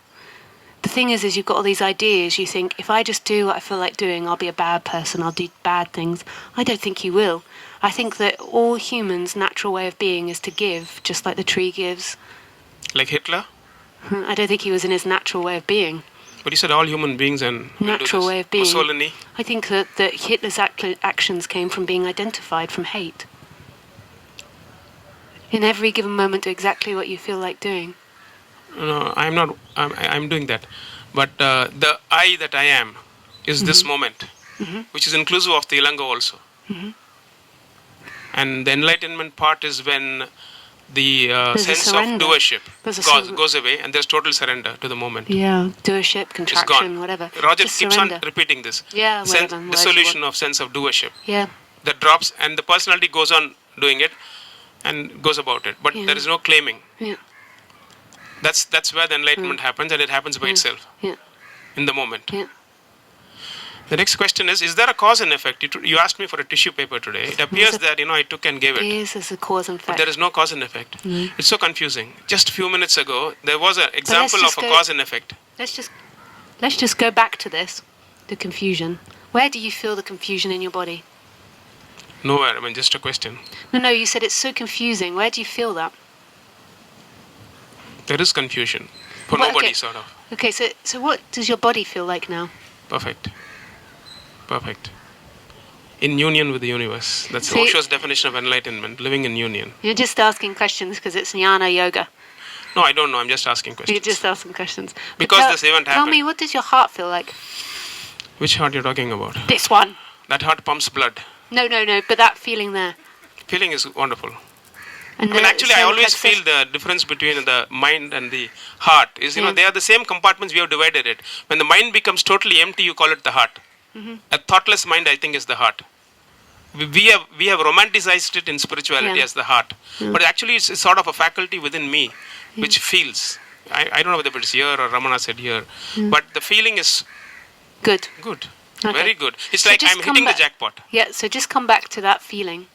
Speaker 1: The thing is you've got all these ideas. You think, if I just do what I feel like doing, I'll be a bad person, I'll do bad things. I don't think you will. I think that all humans' natural way of being is to give, just like the tree gives.
Speaker 5: like Hitler.
Speaker 1: I don't think he was in his natural way of being.
Speaker 5: But you said all human beings and will do
Speaker 1: Natural
Speaker 5: this.
Speaker 1: way of being.
Speaker 5: Mussolini.
Speaker 1: I think that Hitler's actions came from being identified from hate. In every given moment, do exactly what you feel like doing.
Speaker 5: No, I'm not. I'm doing that. But the I that I am is this moment, which is inclusive of the Ilanga also. And the enlightenment part is when the
Speaker 1: There's a
Speaker 5: sense of
Speaker 1: surrender.
Speaker 5: doership
Speaker 1: There's a
Speaker 5: goes away, and there's total surrender to the moment.
Speaker 1: Yeah, doership,
Speaker 5: It's
Speaker 1: contraction,
Speaker 5: gone.
Speaker 1: whatever.
Speaker 5: Roger
Speaker 1: Just
Speaker 5: keeps
Speaker 1: surrender.
Speaker 5: on repeating this.
Speaker 1: Yeah,
Speaker 5: Sense,
Speaker 1: whatever.
Speaker 5: dissolution of sense of doership.
Speaker 1: Yeah,
Speaker 5: That drops, and the personality goes on doing it, and goes about it. But
Speaker 1: Yeah.
Speaker 5: there is no claiming.
Speaker 1: yeah,
Speaker 5: That's where the enlightenment happens, and it happens by itself
Speaker 1: yeah,
Speaker 5: in the moment.
Speaker 1: yeah.
Speaker 5: The next question is there a cause and effect? You asked me for a tissue paper today. It appears that I took and gave it.
Speaker 1: Is as a cause and
Speaker 5: But
Speaker 1: effect.
Speaker 5: there is no cause and effect. It's so confusing. Just a few minutes ago, there was an example of
Speaker 1: just
Speaker 5: a
Speaker 1: go-
Speaker 5: cause and effect.
Speaker 1: Let's just go back to this, the confusion. Where do you feel the confusion in your body?
Speaker 5: Nowhere. I mean, just a question.
Speaker 1: No, you said it's so confusing. Where do you feel that?
Speaker 5: There is confusion for
Speaker 1: Well,
Speaker 5: nobody,
Speaker 1: okay.
Speaker 5: sort of.
Speaker 1: Okay, so what does your body feel like now?
Speaker 5: Perfect. Perfect. In union with the universe. That's
Speaker 1: See-
Speaker 5: Osho's definition of enlightenment, living in union.
Speaker 1: You're just asking questions because it's jnana yoga.
Speaker 5: No, I don't know. I'm just asking questions.
Speaker 1: You're just asking questions. But
Speaker 5: Because this event
Speaker 1: Tell
Speaker 5: happened.
Speaker 1: me, what does your heart feel like?
Speaker 5: Which heart you're talking about?
Speaker 1: This one.
Speaker 5: That heart pumps blood.
Speaker 1: No, but that feeling there.
Speaker 5: Feeling is wonderful.
Speaker 1: And
Speaker 5: I mean, actually, I always
Speaker 1: plexus.
Speaker 5: feel the difference between the mind and the heart is, they are the same compartments. We have divided it. When the mind becomes totally empty, you call it the heart. A thoughtless mind, I think, is the heart. We have romanticized it in spirituality
Speaker 1: Yeah.
Speaker 5: as the heart, but actually, it's sort of a faculty within me which feels. I don't know whether it's here or Ramana said here, but the feeling is
Speaker 1: Good.
Speaker 5: good,
Speaker 1: Okay.
Speaker 5: very good. It's
Speaker 1: So
Speaker 5: like
Speaker 1: just
Speaker 5: I'm
Speaker 1: come
Speaker 5: hitting the
Speaker 1: back-
Speaker 5: jackpot.
Speaker 1: Yeah, so just come back to that feeling.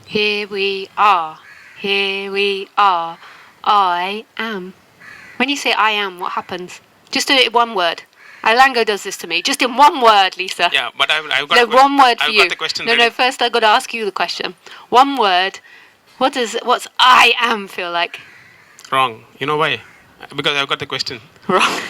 Speaker 1: Here we are. Here we are. I am. When you say I am, what happens? Just do it in one word. Alango does this to me. Just in one word, Lisa.
Speaker 5: Yeah, but I've got
Speaker 1: No, one word for
Speaker 5: I've
Speaker 1: you.
Speaker 5: got the question
Speaker 1: No,
Speaker 5: ready.
Speaker 1: first I've got to ask you the question. One word. What's I am feel like?
Speaker 5: Wrong. You know why? Because I've got the question.
Speaker 1: Wrong.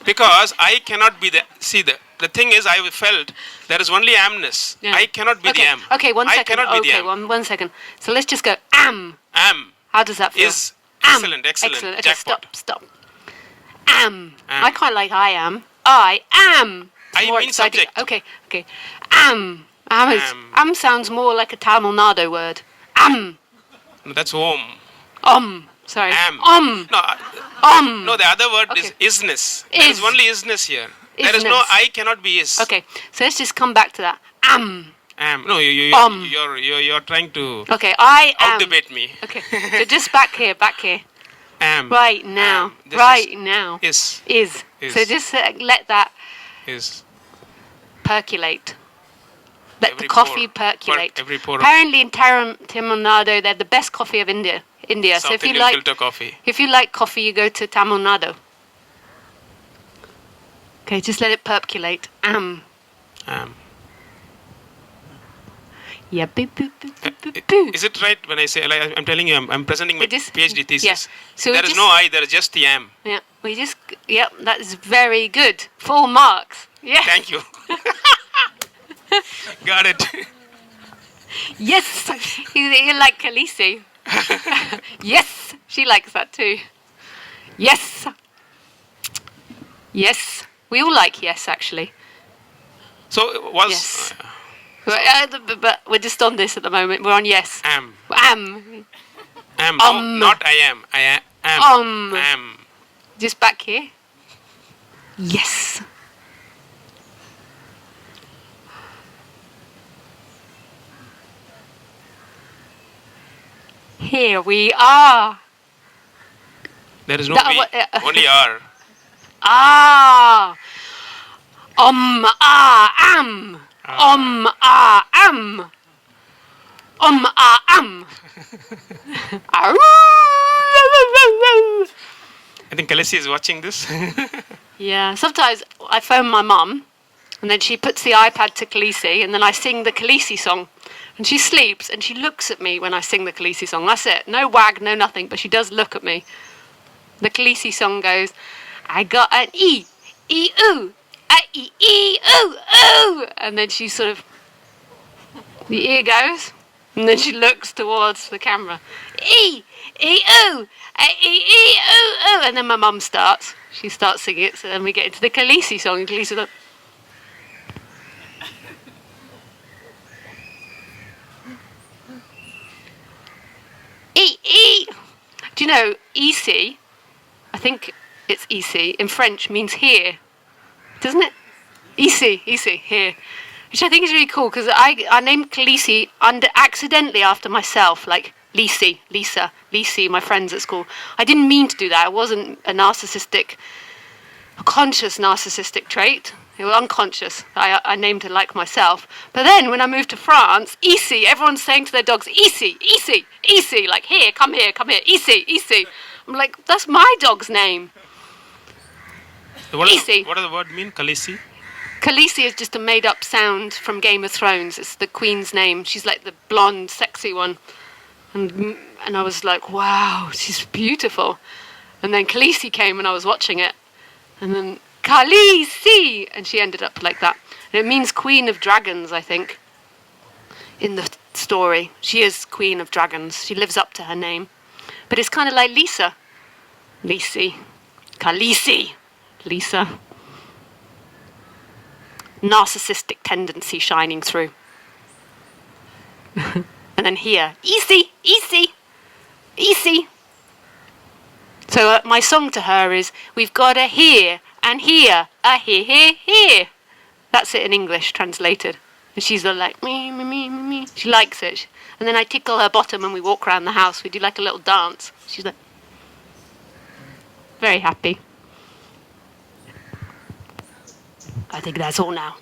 Speaker 5: Because I cannot be the. See, the thing is, I felt there is only amness.
Speaker 1: Yeah.
Speaker 5: I cannot be
Speaker 1: okay.
Speaker 5: the am.
Speaker 1: Okay, one
Speaker 5: I
Speaker 1: second.
Speaker 5: cannot be the
Speaker 1: Okay,
Speaker 5: am.
Speaker 1: one second. So let's just go am.
Speaker 5: Am
Speaker 1: How does that feel?
Speaker 5: is
Speaker 1: Am.
Speaker 5: excellent, excellent.
Speaker 1: Okay,
Speaker 5: Jackpot.
Speaker 1: stop. Am.
Speaker 5: Am.
Speaker 1: I quite like I am. I am. It's
Speaker 5: I
Speaker 1: more
Speaker 5: mean
Speaker 1: exciting.
Speaker 5: subject.
Speaker 1: Okay. Am. Am sounds more like a Tamil Nadu word. Am.
Speaker 5: No, that's om.
Speaker 1: Sorry.
Speaker 5: Am.
Speaker 1: Om.
Speaker 5: No, the other word is
Speaker 1: Okay.
Speaker 5: isness. There is
Speaker 1: Is.
Speaker 5: only isness here. There is no
Speaker 1: Isness.
Speaker 5: I cannot be is.
Speaker 1: Okay, so let's just come back to that. Am.
Speaker 5: Am. No,
Speaker 1: Om.
Speaker 5: you're trying to
Speaker 1: Okay, I am.
Speaker 5: out-debate me.
Speaker 1: Okay, so just back here.
Speaker 5: Am.
Speaker 1: Right now.
Speaker 5: Am. This
Speaker 1: Right now.
Speaker 5: Is.
Speaker 1: Is.
Speaker 5: Is.
Speaker 1: So just let that
Speaker 5: Is.
Speaker 1: percolate. Let
Speaker 5: Every
Speaker 1: the coffee
Speaker 5: pore.
Speaker 1: percolate.
Speaker 5: Every pore of
Speaker 1: Apparently in Tamil Nadu, they're the best coffee of India.
Speaker 5: South
Speaker 1: So if you
Speaker 5: Indian
Speaker 1: like,
Speaker 5: filter coffee.
Speaker 1: if you like coffee, you go to Tamil Nadu. Okay, just let it percolate. Am. Yeah. Boo, boo, boo, boo, boo, boo.
Speaker 5: Is it right when I say, like, I'm telling you, I'm presenting my
Speaker 1: It is-
Speaker 5: PhD thesis.
Speaker 1: yeah. So
Speaker 5: There
Speaker 1: we
Speaker 5: is
Speaker 1: just-
Speaker 5: no I, there is just the am.
Speaker 1: Yeah, that is very good. Full marks. Yeah.
Speaker 5: Thank you. Got it.
Speaker 1: Yes. You like Khaleesi. Yes. She likes that too. Yes. Yes. We all like yes, actually.
Speaker 5: So it was
Speaker 1: Yes. But we're just on this at the moment. We're on yes.
Speaker 5: am.
Speaker 1: Am.
Speaker 5: Am. No, not I am. I am. Am.
Speaker 1: Just back here. Yes. Here we are.
Speaker 5: There is no
Speaker 1: That
Speaker 5: we.
Speaker 1: wa-
Speaker 5: Only are.
Speaker 1: Ah. Am. Am. Am.
Speaker 5: I think Kalesi is watching this.
Speaker 1: Yeah, sometimes I phone my mum, and then she puts the iPad to Khaleesi, and then I sing the Khaleesi song. And she sleeps, and she looks at me when I sing the Khaleesi song. That's it. No wag, no nothing, but she does look at me. The Khaleesi song goes, I got an E, ooh, a ooh, ooh. And then she sort of, the ear goes, and then she looks towards the camera. E, ooh, a ooh, ooh. And then my mum starts. She starts singing it, so then we get into the Khaleesi song, and Khaleesi's like, E. Do you know, ici, I think it's ici, in French means here, doesn't it? Ici, here. Which I think is really cool, because I named Khaleesi accidentally after myself, like Lisa, my friends at school. I didn't mean to do that. It wasn't a conscious narcissistic trait. It was unconscious. I named her like myself. But then when I moved to France, Issy, everyone's saying to their dogs, Issy, like here, come here, Issy. I'm like, that's my dog's name.
Speaker 5: What does
Speaker 1: Easy.
Speaker 5: the word mean? Kalesi?
Speaker 1: Khaleesi is just a made-up sound from Game of Thrones. It's the queen's name. She's like the blonde, sexy one. And I was like, wow, she's beautiful. And then Khaleesi came and I was watching it. And then Khaleesi! And she ended up like that. And it means Queen of Dragons, I think, in the story. She is Queen of Dragons. She lives up to her name. But it's kind of like Lisa. Khaleesi. Lisa. Narcissistic tendency shining through. And then here, easy. So my song to her is, we've got a here and here, a here. That's it in English translated. And she's all like, me. She likes it. And then I tickle her bottom and we walk around the house. We do like a little dance. She's like, very happy. I think that's all now.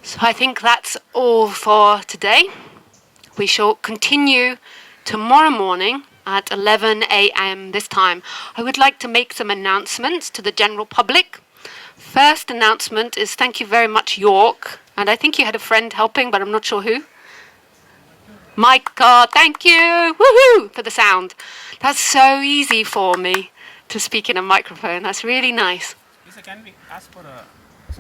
Speaker 1: So I think that's all for today. We shall continue tomorrow morning at 11 a.m. this time. I would like to make some announcements to the general public. First announcement is thank you very much, York. And I think you had a friend helping, but I'm not sure who. Micah, thank you. Woohoo! For the sound. That's so easy for me to speak in a microphone. That's really nice.
Speaker 5: Lisa, can we ask for a